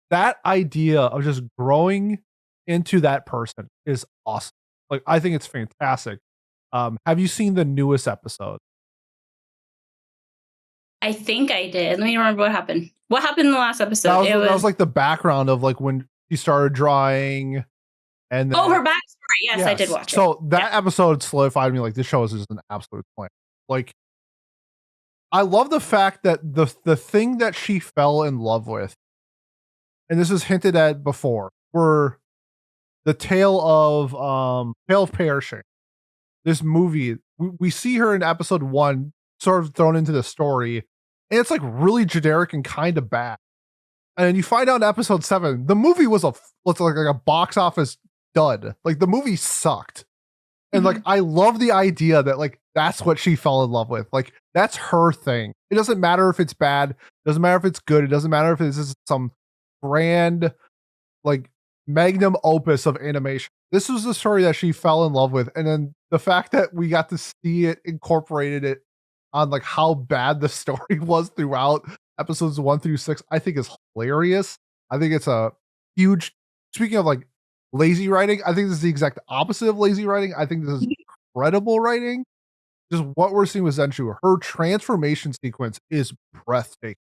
that idea of just growing into that person is awesome. Like I think it's fantastic. Have you seen the newest episode? I think I did. Let me remember what happened. What happened in the last episode? That was like the background of like when she started drawing, and then, her backstory. Yes, I did watch it. So that episode solidified me like this show is just an absolute plan. Like I love the fact that the thing that she fell in love with, and this is hinted at before, were the tale of perishing. This movie, we see her in episode 1 sort of thrown into the story, and it's like really generic and kind of bad. And you find out in episode 7, the movie was like a box office dud. Like the movie sucked. And like I love the idea that like that's what she fell in love with. Like that's her thing. It doesn't matter if it's bad, it doesn't matter if it's good, it doesn't matter if this is some grand like magnum opus of animation. This was the story that she fell in love with, and then the fact that we got to see it incorporated it on like how bad the story was throughout episodes 1 through 6, I think is hilarious. I think it's a huge, speaking of like lazy writing, I think this is the exact opposite of lazy writing. I think this is incredible writing. Just what we're seeing with Zenshu, her transformation sequence is breathtaking.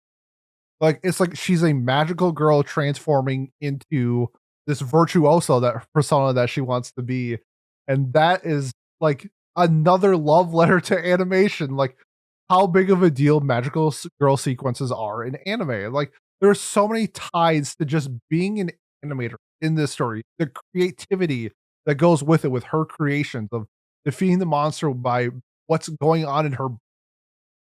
Like it's like she's a magical girl transforming into this virtuoso that persona that she wants to be, and that is like another love letter to animation. Like how big of a deal magical girl sequences are in anime. Like there's so many ties to just being an animator in this story. The creativity that goes with it, with her creations of defeating the monster by what's going on in her,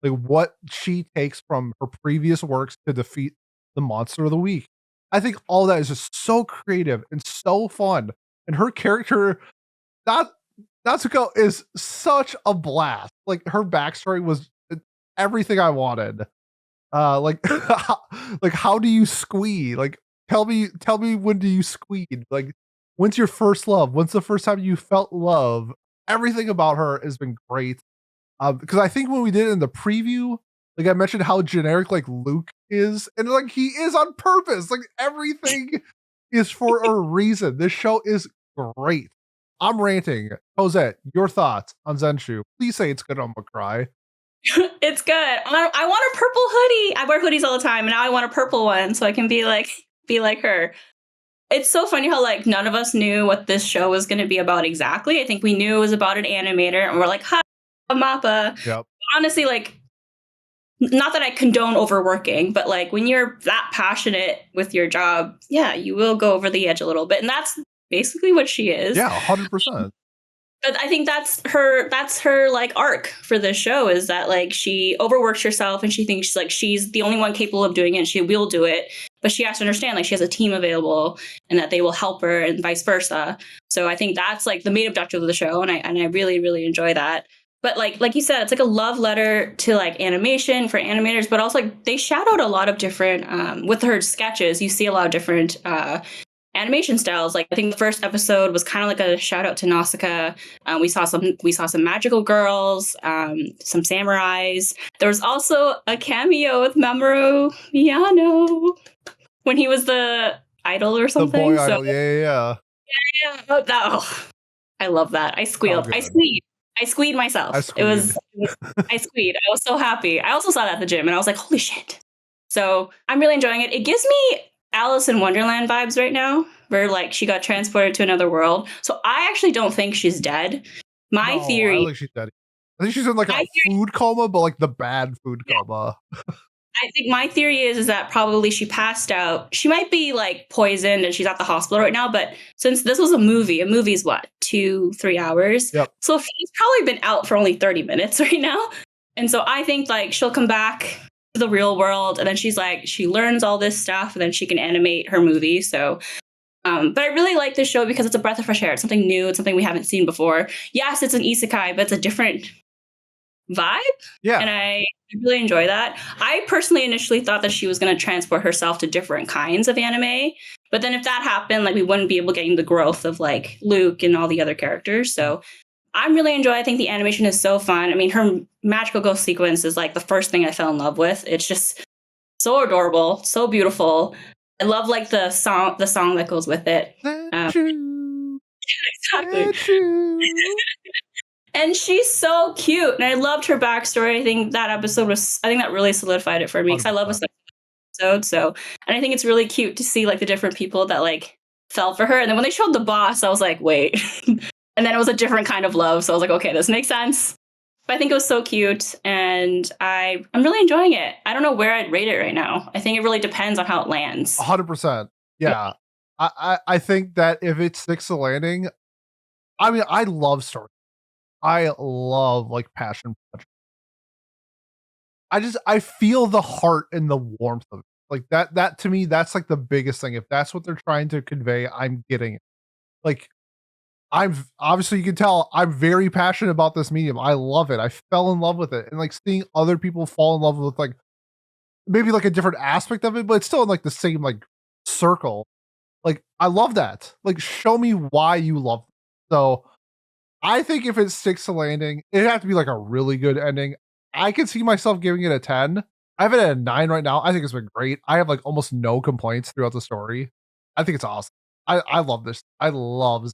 like what she takes from her previous works to defeat the monster of the week. I think all that is just so creative and so fun. And her character, not Natsuko, is such a blast. Like her backstory was everything I wanted. Like like how do you squee? Like tell me when do you squeed? Like when's your first love? When's the first time you felt love? Everything about her has been great. Because I think when we did it in the preview, like I mentioned how generic like Luke is, and like he is on purpose. Like everything is for a reason. This show is great. I'm ranting. Jose, your thoughts on Zenshu? Please say it's good. I'm gonna cry. It's good. I want a purple hoodie. I wear hoodies all the time, and now I want a purple one so I can be like her. It's so funny how like none of us knew what this show was going to be about exactly. I think we knew it was about an animator, and we're like, ha, Mappa. Yep. Honestly, like, not that I condone overworking, but like when you're that passionate with your job, yeah, you will go over the edge a little bit, and that's basically what she is. Yeah, 100%. But I think that's her like arc for this show, is that like she overworks herself and she thinks like she's the only one capable of doing it and she will do it. But she has to understand like she has a team available and that they will help her and vice versa. So I think that's like the main objective of the show, and I really, really enjoy that. But like you said, it's like a love letter to like animation for animators, but also like they shout out a lot of different with her sketches. You see a lot of different animation styles. Like I think the first episode was kind of like a shout out to Nausicaa. We saw some magical girls, some samurais. There was also a cameo with Mamoru Miyano when he was the idol or something. The boy idol, yeah. Oh, I love that. I squealed. I squeed myself. I squeed. I was so happy. I also saw that at the gym and I was like, holy shit. So I'm really enjoying it. It gives me Alice in Wonderland vibes right now, where like she got transported to another world. So I actually don't think she's dead. My theory. I don't think she's dead. I think she's in like a food coma, but like the bad food coma. I think my theory is that probably she passed out. She might be like poisoned and she's at the hospital right now. But since this was a movie's what, 2-3 hours? Yep. So she's probably been out for only 30 minutes right now. And so I think like she'll come back to the real world, and then she's like, she learns all this stuff, and then she can animate her movie. So, but I really like this show because it's a breath of fresh air. It's something new. It's something we haven't seen before. Yes, it's an isekai, but it's a different vibe. Yeah. And I really enjoy that. I personally initially thought that she was going to transport herself to different kinds of anime, But then if that happened, like we wouldn't be able getting the growth of like Luke and all the other characters. So I'm really enjoying. I think the animation is so fun. I mean, her magical ghost sequence is like the first thing I fell in love with. It's just so adorable, so beautiful. I love like the song that goes with it. Zenshu, Exactly. Zenshu. And she's so cute. And I loved her backstory. I think that really solidified it for me because I love a 100%. episode. So, and I think it's really cute to see like the different people that like fell for her. And then when they showed the boss, I was like, wait. And then it was a different kind of love. So I was like, okay, this makes sense. But I think it was so cute, and I'm really enjoying it. I don't know where I'd rate it right now. I think it really depends on how it lands. 100%. Yeah. I think that if it sticks the landing, I mean, I love story. I love like passion projects. I feel the heart and the warmth of it. Like that to me, that's like the biggest thing. If that's what they're trying to convey, I'm getting it. Like I'm obviously you can tell I'm very passionate about this medium. I love it. I fell in love with it. And like seeing other people fall in love with like maybe like a different aspect of it, but it's still in like the same like circle. Like I love that. Like show me why you love it. So I think if it sticks to landing, it'd have to be like a really good ending. I can see myself giving it a 10. I have it at a 9 right now. I think it's been great. I have like almost no complaints throughout the story. I think it's awesome. I love this. I love.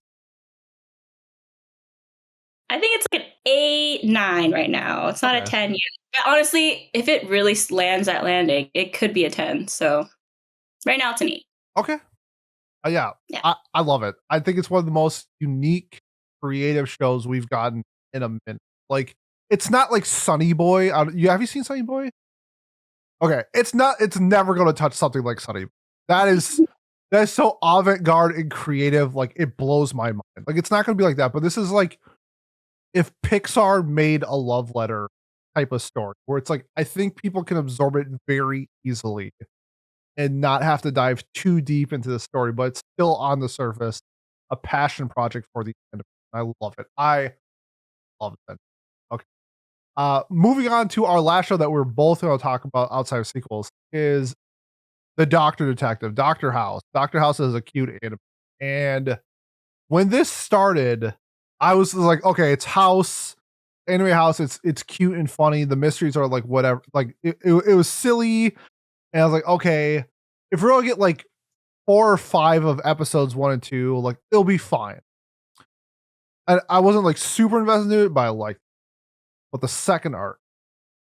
I think it's like an 8, 9 right now. It's not a Okay. 10 yet. But honestly, if it really lands that landing, it could be a 10. So right now it's an 8. Okay. Yeah. Yeah. I love it. I think it's one of the most unique, creative shows we've gotten in a minute. Like, it's not like Sunny Boy. Have you seen Sunny Boy? Okay. It's not, it's never going to touch something like Sunny Boy. That is so avant-garde and creative. Like, it blows my mind. Like, it's not going to be like that. But this is like if Pixar made a love letter type of story where it's like, I think people can absorb it very easily and not have to dive too deep into the story, but it's still on the surface, a passion project for the end. I love it. I love it. Okay. Moving on to our last show that we're both going to talk about outside of sequels is the Doctor Detective, Doctor House. Doctor House is a cute anime. And when this started, I was like, okay, it's House, anime House. It's cute and funny. The mysteries are like whatever. Like it was silly. And I was like, okay, if we're gonna get like 4 or 5 of episodes 1 and 2, like it'll be fine. And I wasn't like super invested in it, but I liked it. But the second arc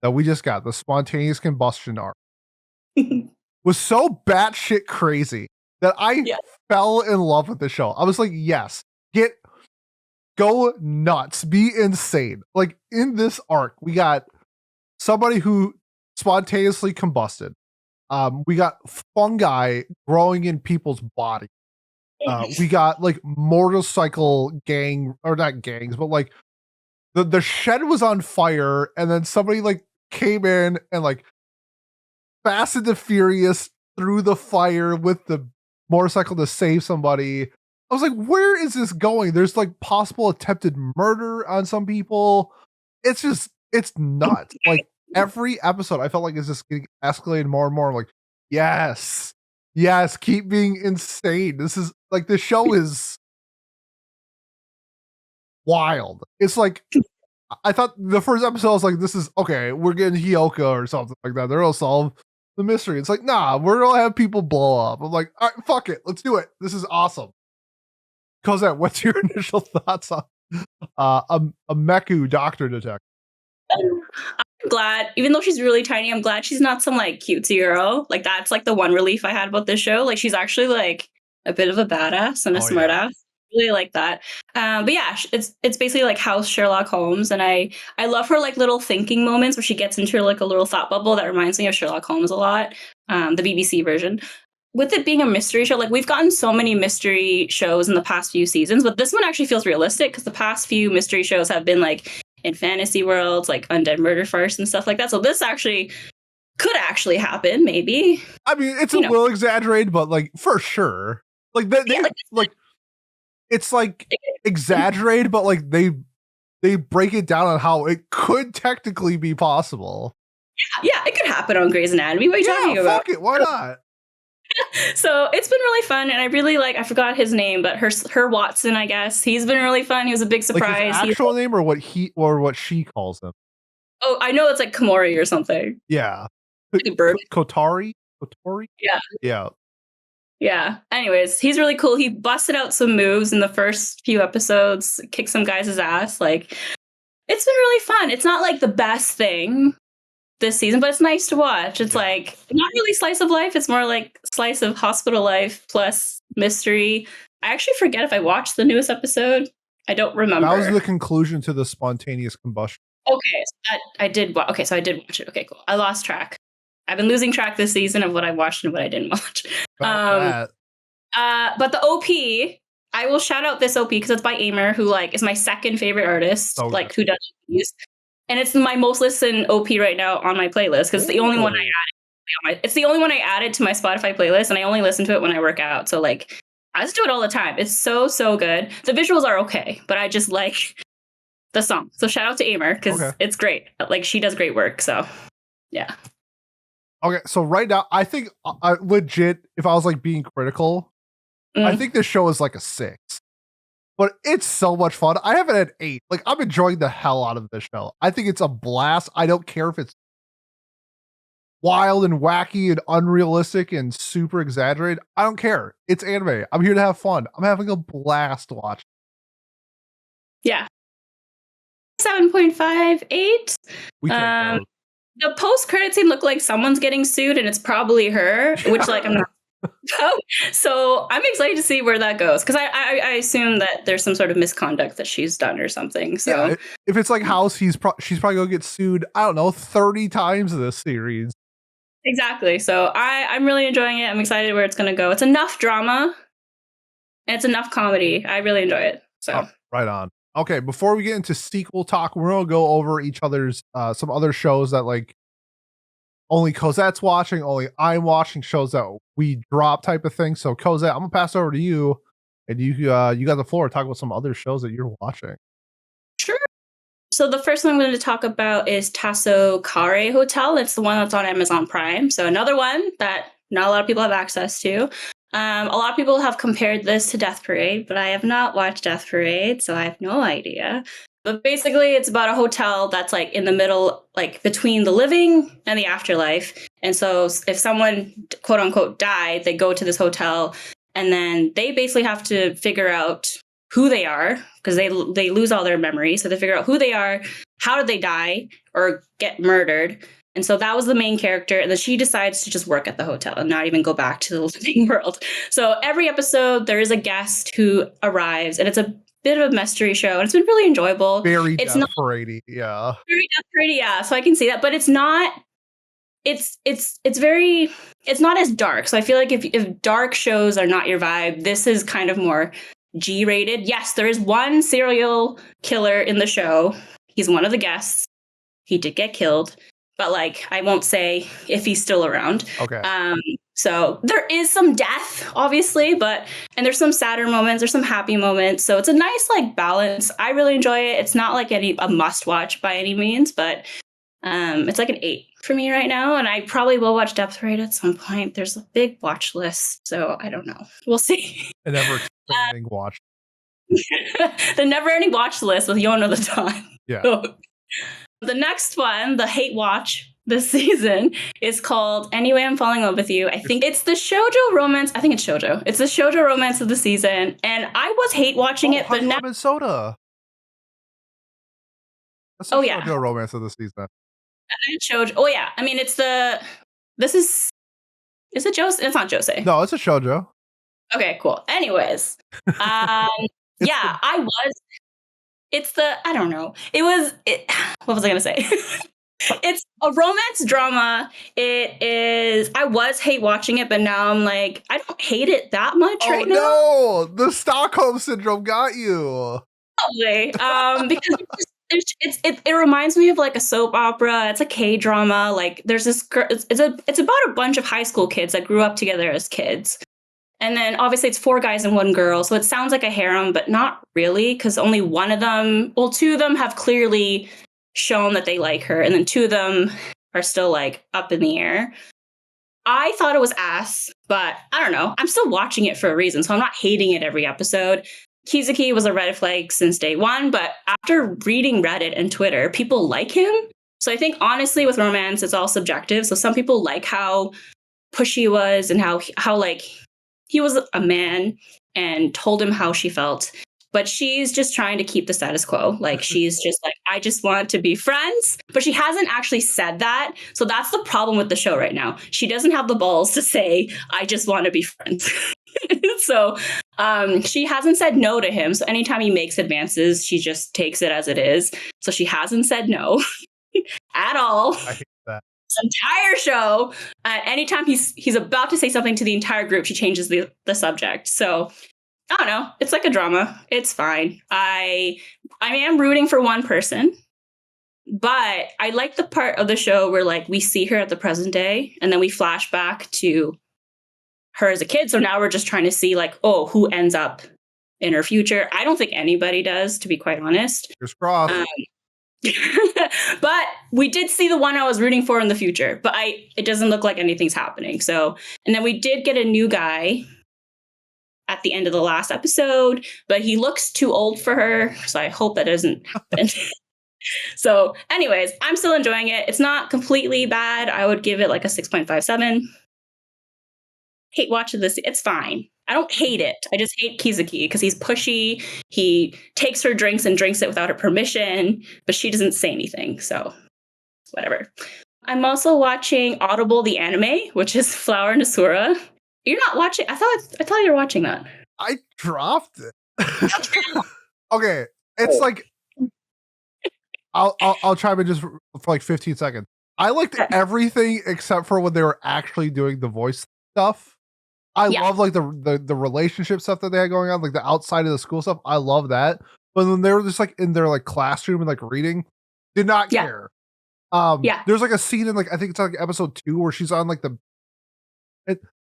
that we just got, the spontaneous combustion arc, was so batshit crazy that I Yeah. fell in love with the show. I was like, yes, go nuts, be insane. Like in this arc, we got somebody who spontaneously combusted. We got fungi growing in people's body. We got like motorcycle gang, or not gangs, but like the shed was on fire, and then somebody like came in and like Fast and the Furious through the fire with the motorcycle to save somebody. I was like, where is this going? There's like possible attempted murder on some people. It's nuts. Like every episode, I felt like it's just getting escalated more and more. I'm like, yes, keep being insane. This is like the show is wild. It's like I thought the first episode was like, this is okay, we're getting Hyoka or something like that. They're gonna solve the mystery. It's like, nah, we're gonna have people blow up. I'm like, all right, fuck it, let's do it. This is awesome. Cosette, what's your initial thoughts on Ameku Doctor Detective? I'm glad, even though she's really tiny, I'm glad she's not some like cutesy girl. Like that's like the one relief I had about this show. Like she's actually like a bit of a badass and a smartass. Really like that. But yeah, it's basically like House Sherlock Holmes, and I love her like little thinking moments where she gets into like a little thought bubble that reminds me of Sherlock Holmes a lot. The BBC version. With it being a mystery show, like we've gotten so many mystery shows in the past few seasons, but this one actually feels realistic because the past few mystery shows have been like in fantasy worlds, like Undead Murder Farce and stuff like that. So this actually could actually happen, maybe. I mean, it's a little exaggerated, but like for sure, like they like it's like exaggerated, but like they break it down on how it could technically be possible. Yeah, it could happen on Grey's Anatomy. What are you talking about? Fuck it, why not? So it's been really fun, and I really I forgot his name, but her Watson, I guess. He's been really fun. He was a big Like his surprise. actual name or what she calls him? Oh, I know it's like Komori or something. Yeah. Like a bird. Kotari? Kotori? Yeah. Yeah. Yeah. Anyways, he's really cool. He busted out some moves in the first few episodes, kicked some guys' ass. Like, it's been really fun. It's not like the best thing this season, but it's nice to watch. It's like not really slice of life. It's more like slice of hospital life plus mystery. I actually forget if I watched the newest episode. I don't remember. That was the conclusion to the spontaneous combustion. Okay, so I did. Okay, so I did watch it. Okay, cool. I lost track. I've been losing track this season of what I watched and what I didn't watch. But the OP, I will shout out this OP because it's by Aimer, who is my second favorite artist, who does OPs. And it's my most listened OP right now on my playlist because it's the only one I added. It's the only one I added to my Spotify playlist, and I only listen to it when I work out. So I just do it all the time. It's so good. The visuals are okay, but I just like the song. So shout out to Aimer because it's great. She does great work. So yeah. Okay, so right now, I think legit, if I was being critical, I think this show is a 6. But it's so much fun. I have it at 8. I'm enjoying the hell out of this show. I think it's a blast. I don't care if it's wild and wacky and unrealistic and super exaggerated. I don't care. It's anime. I'm here to have fun. I'm having a blast watching. Yeah. 7.58. We can't the post-credit scene looked like someone's getting sued, and it's probably her, which I'm not. So I'm excited to see where that goes because I assume that there's some sort of misconduct that she's done or something. So yeah, if it's like House, she's probably gonna get sued. I don't know, 30 times this series. Exactly. So I'm really enjoying it. I'm excited where it's gonna go. It's enough drama and it's enough comedy. I really enjoy it. So right on. Okay, before we get into sequel talk, we're gonna go over each other's some other shows that only Cosette's watching, only I'm watching, shows that we drop type of thing. So Cosette, I'm gonna pass over to you, and you got the floor to talk about some other shows that you're watching. Sure. So the first one I'm going to talk about is Tasokare Hotel. It's the one that's on Amazon Prime. So another one that not a lot of people have access to. A lot of people have compared this to Death Parade, but I have not watched Death Parade, so I have no idea. But basically, it's about a hotel that's in the middle, between the living and the afterlife. And so if someone, quote unquote, died, they go to this hotel and then they basically have to figure out who they are because they lose all their memories. So they figure out who they are, how did they die or get murdered. And so that was the main character. And then she decides to just work at the hotel and not even go back to the living world. So every episode, there is a guest who arrives, and it's a bit of a mystery show, and it's been really enjoyable. Very Death Parade, yeah. Very Death Parade, yeah. So I can see that, but it's not. It's not as dark. So I feel like if dark shows are not your vibe, this is kind of more G-rated. Yes, there is one serial killer in the show. He's one of the guests. He did get killed, but I won't say if he's still around. Okay. So there is some death, obviously, and there's some sadder moments, there's some happy moments. So it's a nice balance. I really enjoy it. It's not a must watch by any means, but it's an 8 for me right now. And I probably will watch Death Parade at some point. There's a big watch list, so I don't know. We'll see. The never-ending watch. The never-ending watch list with You Don't Know the Time. Yeah. So, the next one, the hate watch this season, is called Anyway I'm Falling in Love with You. I think it's the shoujo romance. I think it's shoujo. It's the shoujo romance of the season. And I was hate watching it, but now Minnesota. That's the shoujo romance of the season. Shoujo. Oh yeah. I mean, is it Jose? It's not Jose. No, it's a shoujo. Okay, cool. Anyways. Yeah, I was. I don't know. What was I going to say? It's a romance drama. I was hate watching it, but now I'm I don't hate it that much right now. Oh no, the Stockholm Syndrome got you. Probably. Because it reminds me of a soap opera. It's a K-drama. There's this girl, it's about a bunch of high school kids that grew up together as kids. And then obviously it's 4 guys and 1 girl. So it sounds like a harem, but not really, because only 2 of them have clearly shown that they like her. And then 2 of them are still up in the air. I thought it was ass, but I don't know. I'm still watching it for a reason, so I'm not hating it every episode. Kizuki was a red flag since day one, but after reading Reddit and Twitter, people like him. So I think honestly, with romance, it's all subjective. So some people like how pushy he was and how like he was a man and told him how she felt. But she's just trying to keep the status quo. Like she's just like, I just want to be friends. But she hasn't actually said that. So that's the problem with the show right now. She doesn't have the balls to say, I just want to be friends. So she hasn't said no to him. So anytime he makes advances, she just takes it as it is. So she hasn't said no at all. I hate that. This entire show. Anytime he's about to say something to the entire group, she changes the subject. So I don't know. It's like a drama. It's fine. I am rooting for one person, but I like the part of the show where like we see her at the present day and then we flash back to her as a kid. So now we're just trying to see like, oh, who ends up in her future. I don't think anybody does, to be quite honest. Fingers crossed. But we did see the one I was rooting for in the future, but it doesn't look like anything's happening. So, and then we did get a new guy at the end of the last episode, but he looks too old for her. So I hope that doesn't happen. So anyways, I'm still enjoying it. It's not completely bad. I would give it like a 6.57. Hate watching this. It's fine. I don't hate it. I just hate Kizuki because he's pushy. He takes her drinks and drinks it without her permission, but she doesn't say anything. So whatever. I'm also watching Audible the anime, which is Flower and Asura. You're not watching. I thought you were watching that. I dropped it. Okay, it's like I'll chime in just for like 15 seconds. I liked everything except for when they were actually doing the voice stuff. I love like the relationship stuff that they had going on, like the outside of the school stuff. I love that. But when they were just like in their like classroom and like reading, did not care. There's like a scene in like I think it's like episode 2 where she's on like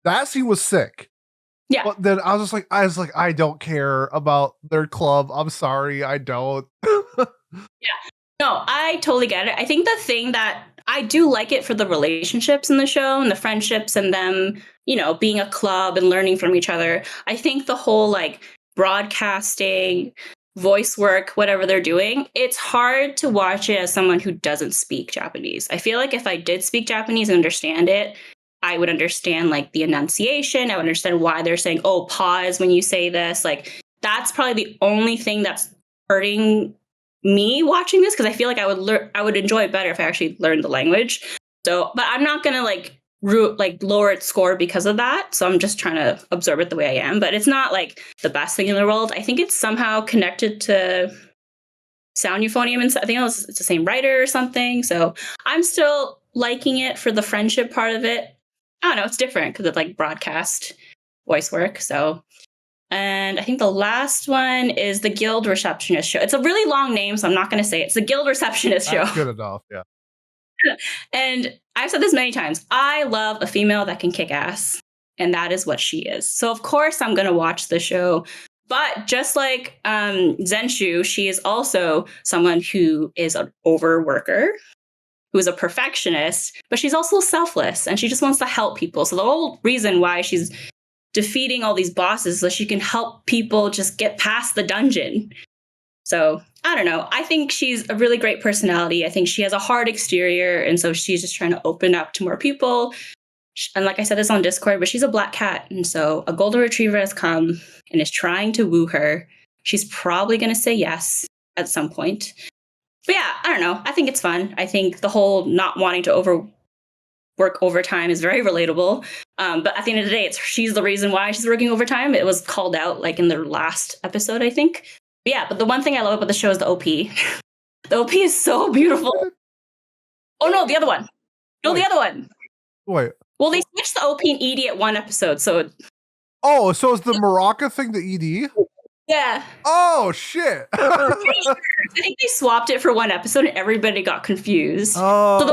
that scene was sick. Yeah. But then I was like, I don't care about their club. I'm sorry, I don't. No, I totally get it. I think the thing that I do like it for the relationships in the show and the friendships and them, you know, being a club and learning from each other. I think the whole like broadcasting, voice work, whatever they're doing, it's hard to watch it as someone who doesn't speak Japanese. I feel like if I did speak Japanese and understand it, I would understand like the enunciation. I would understand why they're saying, oh, pause when you say this. Like that's probably the only thing that's hurting me watching this because I feel like I would enjoy it better if I actually learned the language. So, but I'm not gonna like lower its score because of that. So I'm just trying to absorb it the way I am. But it's not like the best thing in the world. I think it's somehow connected to Sound Euphonium, and I think it's the same writer or something. So I'm still liking it for the friendship part of it. I don't know, it's different because it's like broadcast voice work. So. And I think the last one is the Guild Receptionist show. It's a really long name, so I'm not going to say it. It's the Guild Receptionist show. Good enough, yeah. And I've said this many times. I love a female that can kick ass, and that is what she is. So of course I'm going to watch the show. But just like Zenshu, she is also someone who is an overworker, who is a perfectionist, but she's also selfless, and she just wants to help people. So the whole reason why she's defeating all these bosses so she can help people just get past the dungeon. So I don't know. I think she's a really great personality. I think she has a hard exterior. And so she's just trying to open up to more people. And like I said this on Discord, but she's a black cat. And so a golden retriever has come and is trying to woo her. She's probably going to say yes at some point. But yeah, I don't know. I think it's fun. I think the whole not wanting to work overtime is very relatable. But at the end of the day, she's the reason why she's working overtime. It was called out like in the last episode, I think. But yeah, but the one thing I love about the show is the OP. The OP is so beautiful. Oh no, the other one. No, the other one. Wait. Well, they switched the OP and ED at one episode, so. Oh, so is the Maraca thing the ED? Yeah. Oh shit. I think they swapped it for one episode and everybody got confused. Oh. So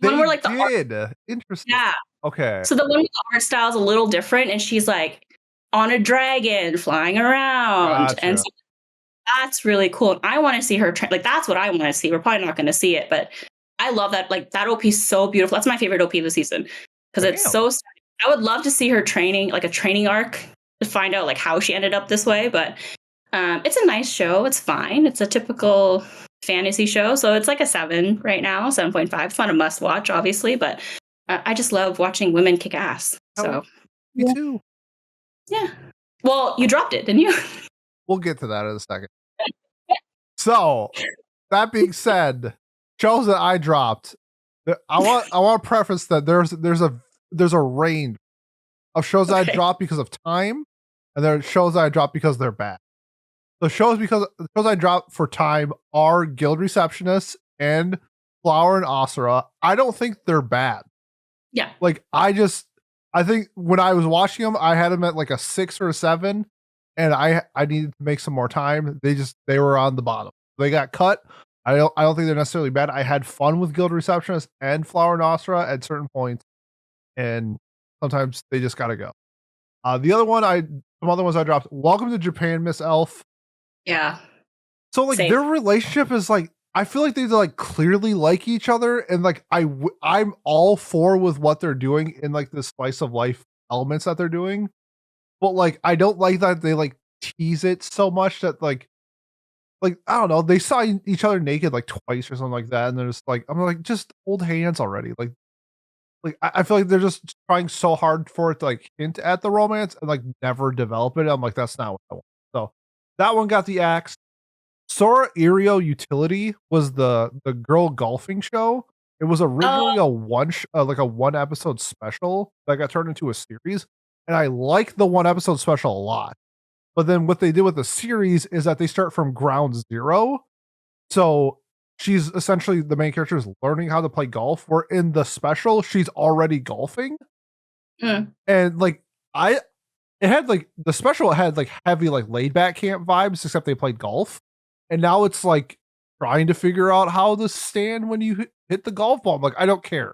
the one where like the art, interesting. Yeah. Okay. So the one with the art style is a little different, and she's like on a dragon flying around, Gotcha. and so that's really cool. And I want to see her like that's what I want to see. We're probably not going to see it, but I love that. Like that OP is so beautiful. That's my favorite OP of the season. because it's Damn. so. I would love to see her training, like a training arc, to find out like how she ended up this way. But it's a nice show. It's fine. It's a typical fantasy show, so it's like a 7 right now, 7.5. It's not a must watch, obviously, but I just love watching women kick ass. So me too. Yeah. Well, you dropped it, didn't you? We'll get to that in a second. So, that being said, shows that I dropped. I want to preface that there's a range of shows that I dropped because of time, and there are shows that I dropped because they're bad. The shows I dropped for time are Guild Receptionist and Flower and Asura. I don't think they're bad. Yeah. Like I think when I was watching them, I had them at like a 6 or a 7, and I needed to make some more time. They were on the bottom. They got cut. I don't think they're necessarily bad. I had fun with Guild Receptionist and Flower and Asura at certain points, and sometimes they just gotta go. Some other ones I dropped. Welcome to Japan, Miss Elf. Yeah. So like their relationship is like, I feel like they like clearly like each other, and like I'm all for with what they're doing in like the slice of life elements that they're doing, but like I don't like that they like tease it so much that like I don't know, they saw each other naked like twice or something like that, and there's like I'm like just hold hands already. Like I feel like they're just trying so hard for it to like hint at the romance and like never develop it. I'm like that's not what I want. So that one got the axe. Sora Aerial Utility was the girl golfing show. It was originally a one episode special that got turned into a series, and I like the one episode special a lot. But then what they did with the series is that they start from ground zero. So she's essentially the main character is learning how to play golf. Where in the special, she's already golfing. And like it had like the special had like heavy like laid back camp vibes, except they played golf. And now it's like trying to figure out how to stand when you hit the golf ball. I'm like, I don't care.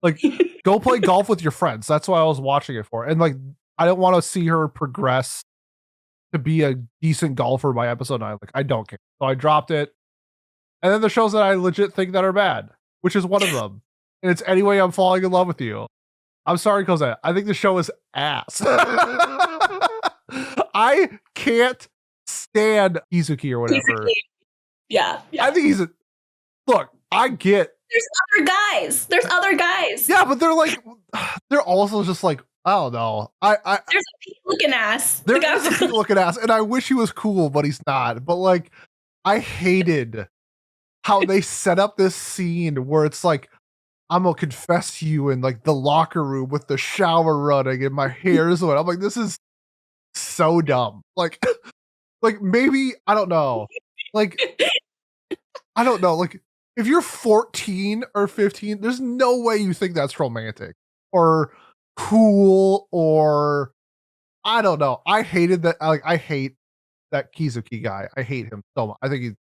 Like, go play golf with your friends. That's what I was watching it for. And like, I don't want to see her progress to be a decent golfer by episode 9. Like, I don't care. So I dropped it. And then the shows that I legit think that are bad, which is one of them. And it's Anyway I'm Falling in Love with You. I'm sorry, Cosette. I think the show is ass. I can't stand Izuki or whatever. Izuki. Yeah. I think he's look, I get there's other guys. Yeah, but they're also just like, I don't know. There's a Pete looking ass. There is a Pete looking ass, and I wish he was cool, but he's not. But like, I hated how they set up this scene where it's like, I'm gonna confess to you in like the locker room with the shower running and my hair is wet. I'm like, this is so dumb. Like maybe I don't know. Like I don't know. Like if you're 14 or 15, there's no way you think that's romantic or cool or I don't know. I hated that. Like I hate that Kizuki guy. I hate him so much. I think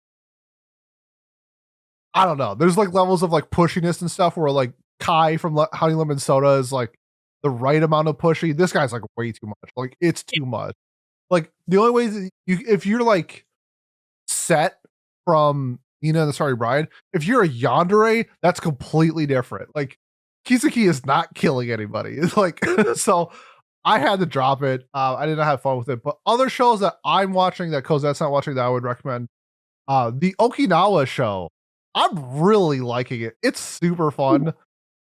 I don't know. There's like levels of like pushiness and stuff where like Kai from Honey Lemon Soda is like the right amount of pushy. This guy's like way too much. Like it's too much. Like the only way that if you're like set from Nina and the Starry Bride, if you're a yandere, that's completely different. Like Kizuki is not killing anybody. It's like so I had to drop it. I did not have fun with it. But other shows that I'm watching that Cosette's not watching that I would recommend. The Okinawa show. I'm really liking it. It's super fun.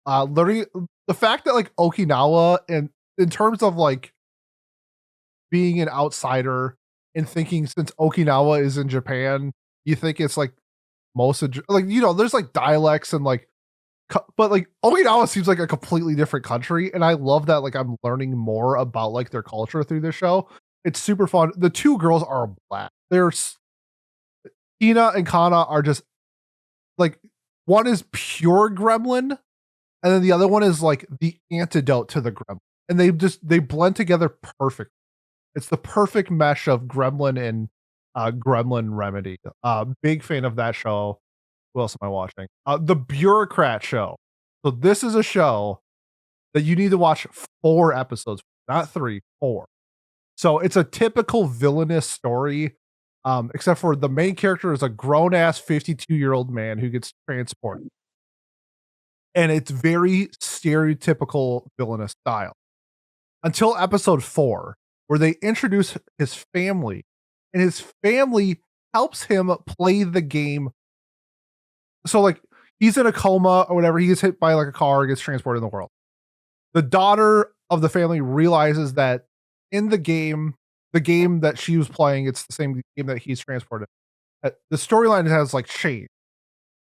Learning the fact that like Okinawa and in terms of like being an outsider and thinking since Okinawa is in Japan, you think it's like most of like there's like dialects and like but like Okinawa seems like a completely different country, and I love that like I'm learning more about like their culture through this show. It's super fun. The two girls are black. There's Ina and Kana are just like one is pure gremlin and then the other one is like the antidote to the gremlin, and they blend together perfect. It's the perfect mesh of gremlin and gremlin remedy. Big fan of that show. Who else am I watching? The Bureaucrat show. So this is a show that you need to watch 4 episodes, not 3, 4. So it's a typical villainous story. Except for the main character is a grown-ass 52-year-old man who gets transported. and it's very stereotypical villainous style until episode 4, where they introduce his family, and his family helps him play the game. So, like, he's in a coma or whatever. He gets hit by like a car, gets transported in the world. The daughter of the family realizes that in the game that she was playing, it's the same game that he's transported. The storyline has like changed,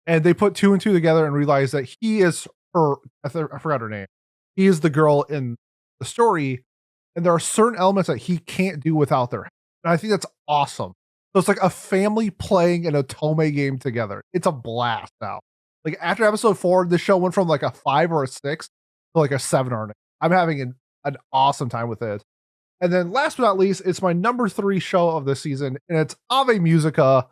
and they put 2 and 2 together and realize that he is her. I forgot her name. He is the girl in the story, and there are certain elements that he can't do without their. And I think that's awesome. So it's like a family playing an Otome game together. It's a blast now. Like after episode 4, the show went from like a 5 or a 6 to like a 7 or an 8. I'm having an awesome time with it. And then last but not least, it's my number 3 show of the season, and it's Ave Mujica.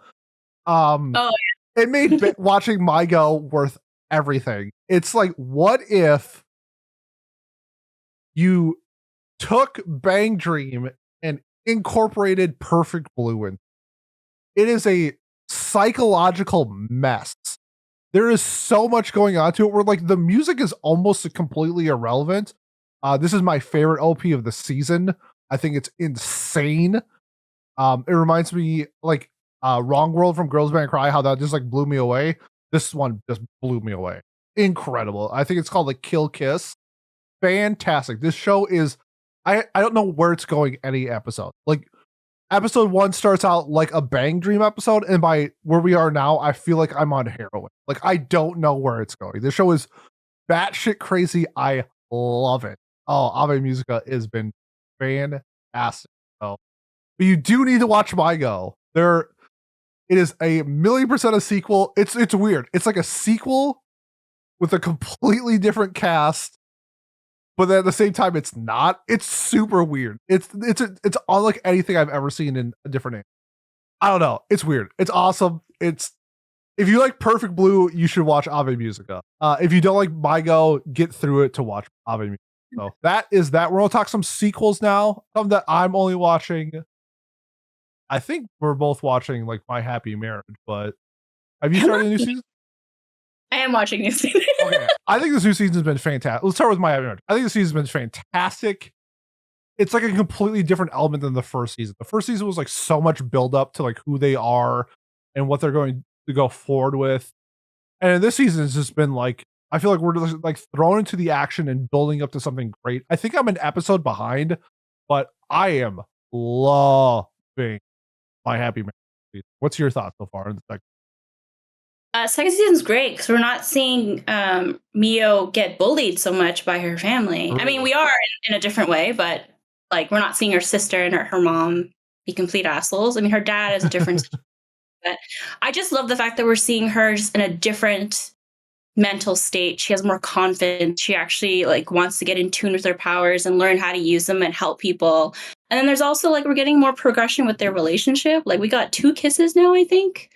Oh, It made watching Mygo worth everything. It's like, what if you took Bang Dream and incorporated Perfect Blue in? It is a psychological mess. There is so much going on to it where like the music is almost completely irrelevant. This is my favorite OP of the season. I think it's insane. It reminds me like Wrong World from Girls Band Cry, how that just like blew me away. This one just blew me away. Incredible. I think it's called like Kill Kiss. Fantastic. This show is I don't know where it's going any episode. Like episode 1 starts out like a Bang Dream episode, and by where we are now, I feel like I'm on heroin. Like I don't know where it's going. This show is batshit crazy. I love it. Oh, Ave Mujica has been fantastic. So, but you do need to watch Mygo. It is a 1,000,000% a sequel. It's weird. It's like a sequel with a completely different cast, but then at the same time, it's not. It's super weird. It's unlike anything I've ever seen in a different name. I don't know. It's weird. It's awesome. If you like Perfect Blue, you should watch Ave Mujica. If you don't like Mygo, get through it to watch Ave Mujica. So that is that. We're gonna talk some sequels now. Some that I'm only watching. I think we're both watching like My Happy Marriage, but have you started a new season? I am watching new season. Okay. I think this new season's been fantastic. Let's start with My Happy Marriage. I think the season's been fantastic. It's like a completely different element than the first season. The first season was like so much build up to like who they are and what they're going to go forward with. And this season has just been like, I feel like we're just like thrown into the action and building up to something great. I think I'm an episode behind, but I am loving My Happy Marriage. What's your thoughts so far in the second? Second season's great because we're not seeing Mio get bullied so much by her family. I mean, we are in a different way, but like we're not seeing her sister and her mom be complete assholes. I mean, her dad is a different. But I just love the fact that we're seeing her just in a different mental state. She has more confidence. She actually like wants to get in tune with her powers and learn how to use them and help people. And then there's also like we're getting more progression with their relationship. Like we got 2 kisses now, I think.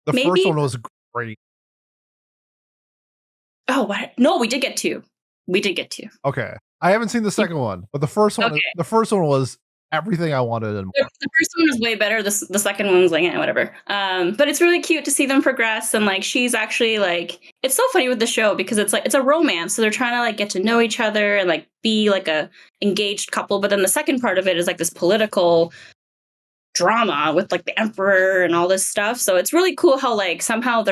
The Maybe. first one was great. Oh, what? No, we did get 2. We did get 2. Okay. I haven't seen the second one, but the first one was everything I wanted and more. The first one was way better. The second one was like, whatever. But it's really cute to see them progress. And like, she's actually like, it's so funny with the show because it's like, it's a romance. So they're trying to like get to know each other and like be like a engaged couple. But then the second part of it is like this political drama with like the emperor and all this stuff. So it's really cool how like somehow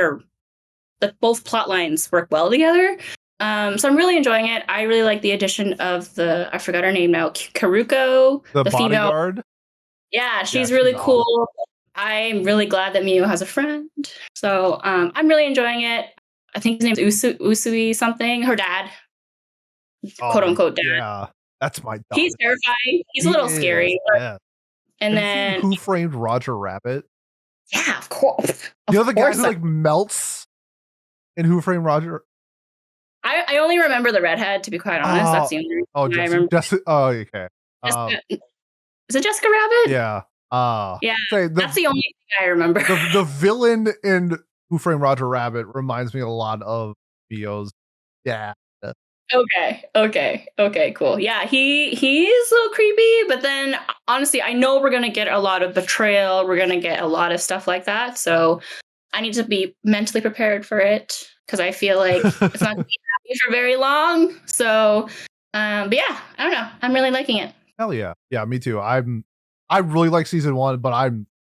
both plot lines work well together. So I'm really enjoying it. I really like the addition of I forgot her name now, Karuko, the female. Yeah, she's really cool. Awesome. I'm really glad that Mio has a friend. So I'm really enjoying it. I think his name's Usui something. Her dad, quote unquote dad. Yeah, that's my dog. He's terrifying. He's a little scary. Yeah. And then Who Framed Roger Rabbit? Yeah, of course. You know the guy who like melts in Who Framed Roger? I only remember the redhead, to be quite honest. That's the only reason I remember. Okay. Is it Jessica Rabbit? Yeah. Yeah. That's the only thing I remember. The villain in Who Framed Roger Rabbit reminds me a lot of Mio's dad. Okay, cool. Yeah, he's a little creepy, but then honestly, I know we're gonna get a lot of betrayal. We're gonna get a lot of stuff like that. So I need to be mentally prepared for it. because I feel like it's not gonna be happy for very long. So, but yeah, I don't know. I'm really liking it. Hell yeah. Yeah, me too. I really like season 1, but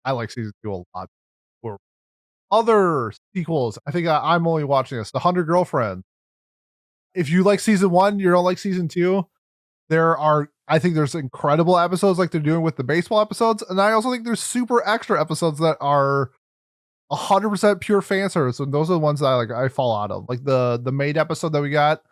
I like season 2 a lot. For other sequels, I think I'm only watching this. The 100 Girlfriends. If you like season 1, you don't like season 2, I think there's incredible episodes like they're doing with the baseball episodes, and I also think there's super extra episodes that are 100% pure fan service, and those are the ones that I fall out of. Like the maid episode that we got,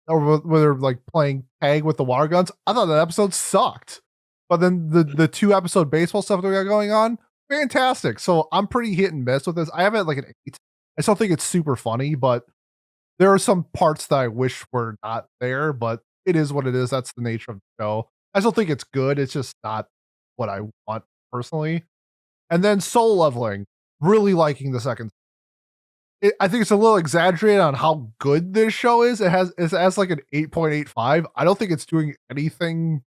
or where they're like playing tag with the water guns. I thought that episode sucked, but then the 2 episode baseball stuff that we got going on, fantastic. So I'm pretty hit and miss with this. I have it like an 8. I still think it's super funny, but there are some parts that I wish were not there. But it is what it is. That's the nature of the show. I still think it's good. It's just not what I want personally. And then Soul Leveling, really liking the second. I think it's a little exaggerated on how good this show is. It has like an 8.85. I don't think it's doing anything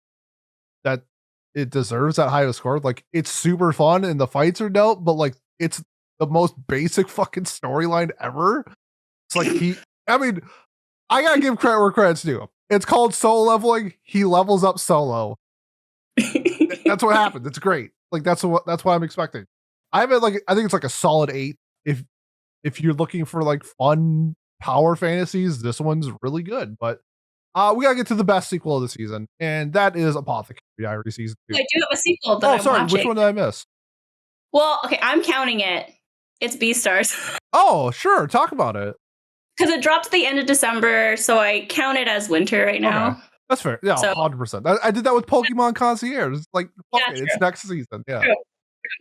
that it deserves that high of a score. Like, it's super fun and the fights are dope, but like it's the most basic fucking storyline ever. It's like I mean, I gotta give credit where credit's due. It's called Soul Leveling. He levels up solo. That's what happened. It's great. Like that's what I'm expecting. I think it's like a solid 8. If you're looking for like fun power fantasies, this one's really good. But we gotta get to the best sequel of the season, and that is Apothecary Diaries season 2. I do have a sequel that Oh, I'm sorry, watching. which one did I miss? Well, okay, I'm counting it. It's Beastars. Oh, sure, talk about it. Because it dropped at the end of December, so I count it as winter right now. Okay. That's fair. Yeah, So 100%. I did that with Pokemon Concierge. It's like, fuck yeah, it, true. it's next season. Yeah. True.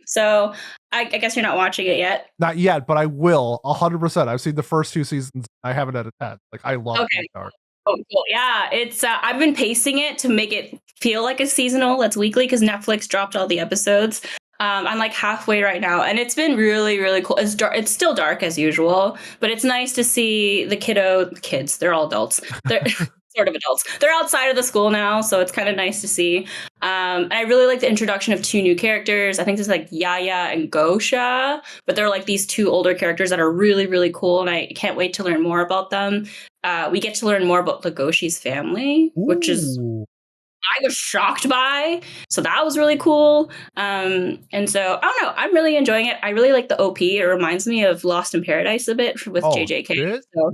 So I guess you're not watching it yet. Not yet, but I will 100%. I've seen the first 2 seasons. I have it at a 10. Like, I love Okay. Beastars. Oh, cool. Yeah, it's I've been pacing it to make it feel like a seasonal that's weekly because Netflix dropped all the episodes. I'm like halfway right now, and it's been really, really cool. It's dark. It's still dark as usual, but it's nice to see the kids. They're all adults. They're sort of adults. They're outside of the school now, so it's kind of nice to see. And I really like the introduction of 2 new characters. I think there's like Yaya and Gosha, but they're like these 2 older characters that are really, really cool, and I can't wait to learn more about them. We get to learn more about Legoshi's family, which is I was shocked by. So that was really cool. And so I don't know. I'm really enjoying it. I really like the OP. It reminds me of Lost in Paradise a bit with JJK. Shit? So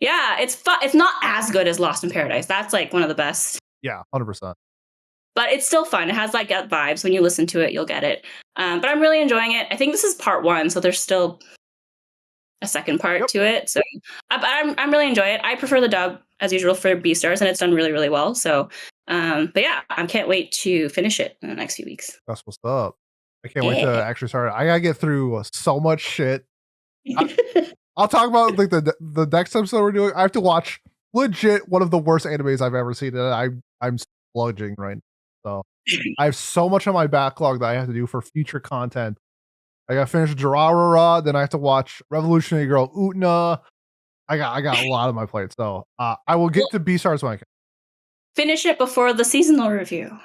yeah, it's fun. It's not as good as Lost in Paradise. That's like one of the best. Yeah, 100%. But it's still fun. It has like gut vibes. When you listen to it, you'll get it. But I'm really enjoying it. I think this is part 1, so there's still a second part to it. So I'm really enjoying it. I prefer the dub as usual for Beastars, and it's done really, really well. So but yeah, I can't wait to finish it in the next few weeks. That's what's up. I can't wait to actually start. I gotta get through so much shit. I'll talk about like the next episode we're doing. I have to watch legit one of the worst animes I've ever seen, and I'm splurging right now. So I have so much on my backlog that I have to do for future content. I gotta finish Durarara, then I have to watch Revolutionary Girl Utna. I got a lot on my plate, so I will get to Beastars when I can. Finish it before the seasonal review,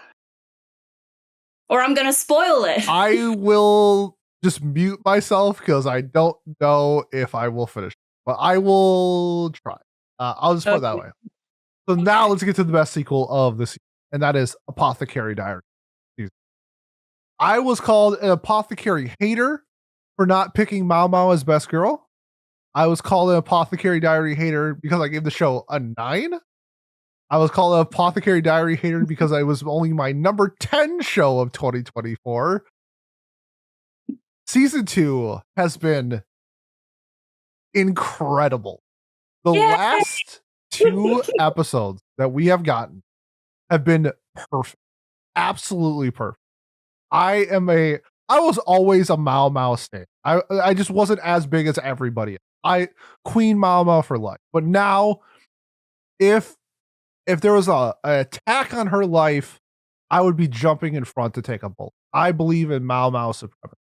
or I'm gonna spoil it. I will just mute myself because I don't know if I will finish, but I will try. I'll just put it that way. So now let's get to the best sequel of the season, and that is Apothecary Diaries. I was called an apothecary hater for not picking Mao Mao as best girl. I was called an apothecary diary hater because I gave the show a 9. I was called an apothecary diary hater because I was only my number 10 show of 2024. Season 2 has been incredible. The last 2 episodes that we have gotten have been perfect. Absolutely perfect. I was always a Mao Mao stan. I just wasn't as big as everybody. Queen Mao Mao for life. But now, if there was an attack on her life, I would be jumping in front to take a bullet. I believe in Mao Mao supremacy.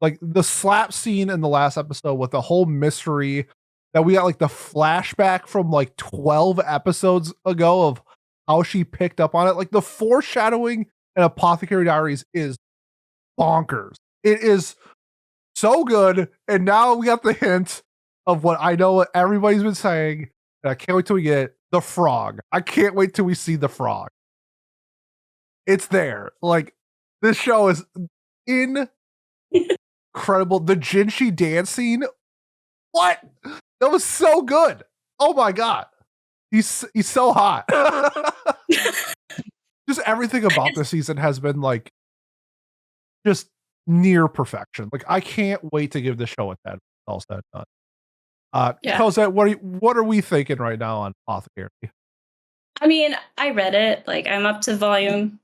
Like the slap scene in the last episode with the whole mystery that we got, like the flashback from like 12 episodes ago of how she picked up on it. Like the foreshadowing in Apothecary Diaries is bonkers. It is so good. And now we got the hint of what I know what everybody's been saying, and I can't wait till we get the frog. I can't wait till we see the frog. It's there. Like, this show is incredible. The Jinshi dance scene. What? That was so good. Oh my god. He's so hot. Just everything about this season has been like just near perfection. Like, I can't wait to give the show a 10. All said and done. Yeah. Cosette, what are we thinking right now on Apothecary? I mean, I read it. Like, I'm up to volume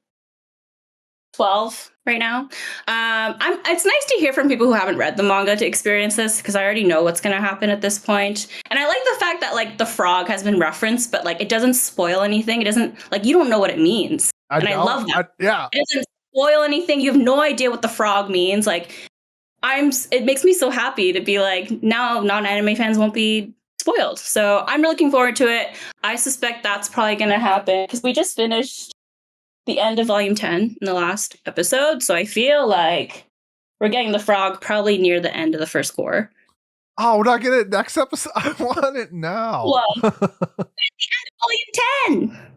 12 right now. It's nice to hear from people who haven't read the manga to experience this, because I already know what's going to happen at this point. And I like the fact that, like, the frog has been referenced, but, like, it doesn't spoil anything. It doesn't, like, you don't know what it means. I love that. Yeah. It doesn't spoil anything. You have no idea what the frog means. Like, it makes me so happy to be like, now non-anime fans won't be spoiled. So I'm really looking forward to it. I suspect that's probably going to happen, because we just finished the end of volume 10 in the last episode. So I feel like we're getting the frog probably near the end of the first core. Oh, we're not getting it next episode. I want it now. Well, it's the end of volume 10.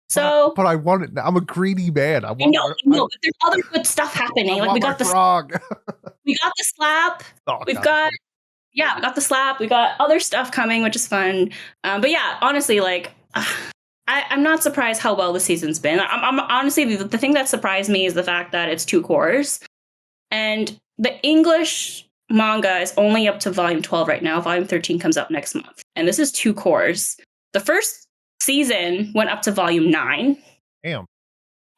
So, but I want it now. I'm a greedy man. I know, but there's other good stuff happening. Like, we got the frog. We got the slap. We got the slap. We got other stuff coming, which is fun. But yeah, honestly, like, I'm not surprised how well the season's been. I'm honestly, the thing that surprised me is the fact that it's 2 cores, and the English manga is only up to volume 12 right now. Volume 13 comes up next month, and this is 2 cores. The first season went up to volume 9. Damn.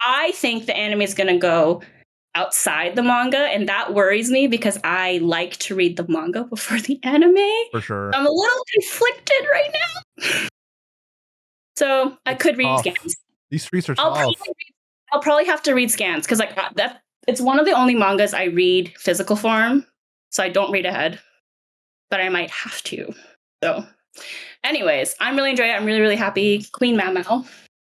I think the anime is going to go outside the manga, and that worries me, because I like to read the manga before the anime. For sure. I'm a little conflicted right now. So I could read scans. These streets are tough. I'll probably have to read scans, because like that, it's one of the only mangas I read physical form, so I don't read ahead, but I might have to. So anyways, I'm really enjoying it. I'm really, really happy. Queen Mao Mao.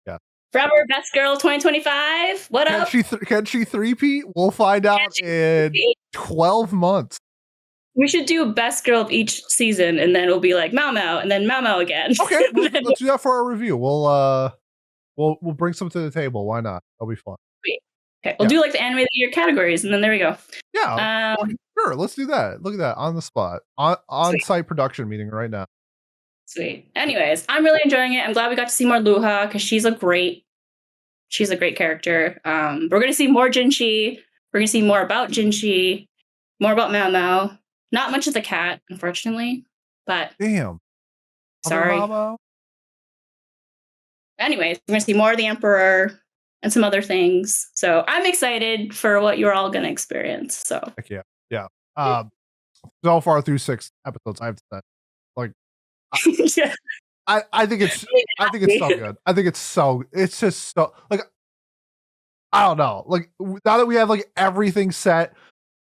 Yeah. Forever Best Girl 2025. What up? Can she three-peat? We'll find out in 12 months. We should do Best Girl of each season, and then it'll be like Mao Mao, and then Mao Mao again. Okay, let's do that for our review. We'll bring some to the table. Why not? That'll be fun. Sweet. Okay, we'll do like the anime of the year categories, and then there we go. Yeah, sure. Let's do that. Look at that, on the spot, on-site production meeting right now. Sweet. Anyways, I'm really enjoying it. I'm glad we got to see more Luha, because she's a great character. We're gonna see more Jinshi. We're gonna see more about Jinshi, more about Mao Mao. Not much of the cat, unfortunately, but damn. Sorry. Anyways, we're gonna see more of the Emperor and some other things. So I'm excited for what you're all gonna experience. So heck yeah. So far through 6 episodes, I have to say, like, yeah. I think it's so good. It's just so, like, I don't know. Like, now that we have like everything set,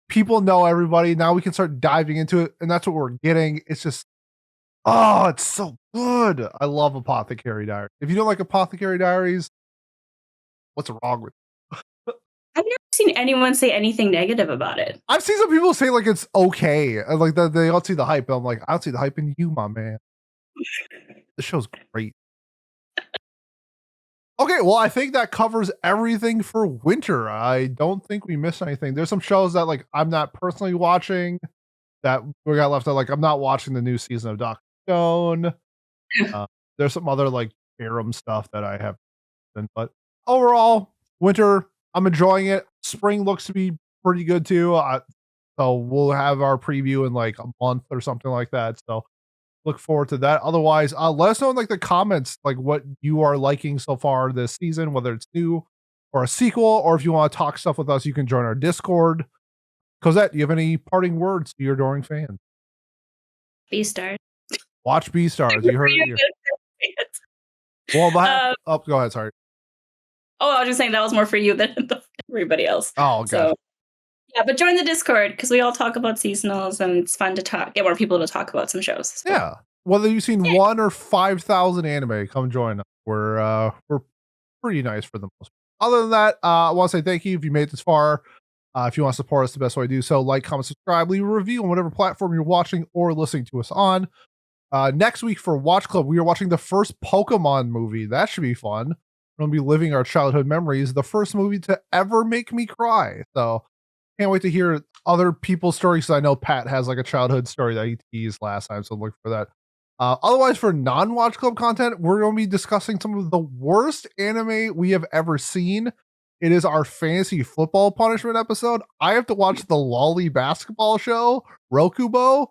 people know everybody. Now we can start diving into it, and that's what we're getting. It's just, it's so good. I love Apothecary Diaries. If you don't like Apothecary Diaries, what's wrong with you? I've never seen anyone say anything negative about it. I've seen some people say like it's okay, and like they don't see the hype. I'm like, I don't see the hype in you, my man. The show's great. Okay, well, I think that covers everything for winter. I don't think we missed anything. There's some shows that like I'm not personally watching that we got left out. Like, I'm not watching the new season of Dr. Stone. There's some other like Aram stuff that I have, but overall, winter, I'm enjoying it. Spring looks to be pretty good too. So we'll have our preview in like a month or something like that. So look forward to that. Otherwise, let us know in like the comments like what you are liking so far this season, whether it's new or a sequel, or if you want to talk stuff with us, you can join our Discord. Cosette, do you have any parting words to your adoring fans? Beastars. Watch Beastars. You heard it. Well, go ahead. Sorry. Oh, I was just saying that was more for you than everybody else. Oh, okay. So, yeah, but join the Discord, because we all talk about seasonals, and it's fun to get more people to talk about some shows. So. Yeah, whether you've seen 1 or 5,000 anime, come join us. We're pretty nice for the most part. Other than that, I want to say thank you if you made it this far. If you want to support us, the best way to do so, like, comment, subscribe, leave a review on whatever platform you're watching or listening to us on. Next week for Watch Club, we are watching the first Pokemon movie. That should be fun. We're going to be living our childhood memories. The first movie to ever make me cry. So can't wait to hear other people's stories. So I know Pat has like a childhood story that he teased last time. So look for that. Otherwise, for non-Watch Club content, we're going to be discussing some of the worst anime we have ever seen. It is our fantasy football punishment episode. I have to watch the lolly basketball show, Rokubo.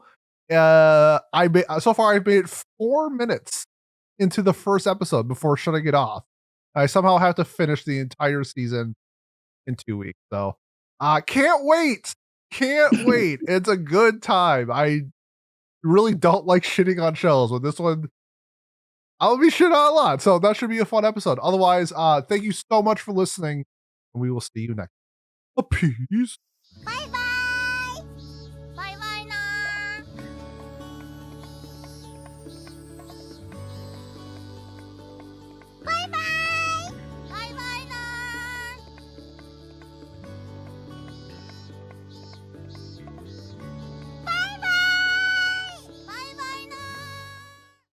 So far I've made 4 minutes into the first episode before shutting it off. I somehow have to finish the entire season in 2 weeks. So can't wait. Can't wait. It's a good time. I really don't like shitting on shows, but this one I'll be shitting on a lot. So that should be a fun episode. Otherwise, thank you so much for listening, and we will see you next. Peace. Bye bye.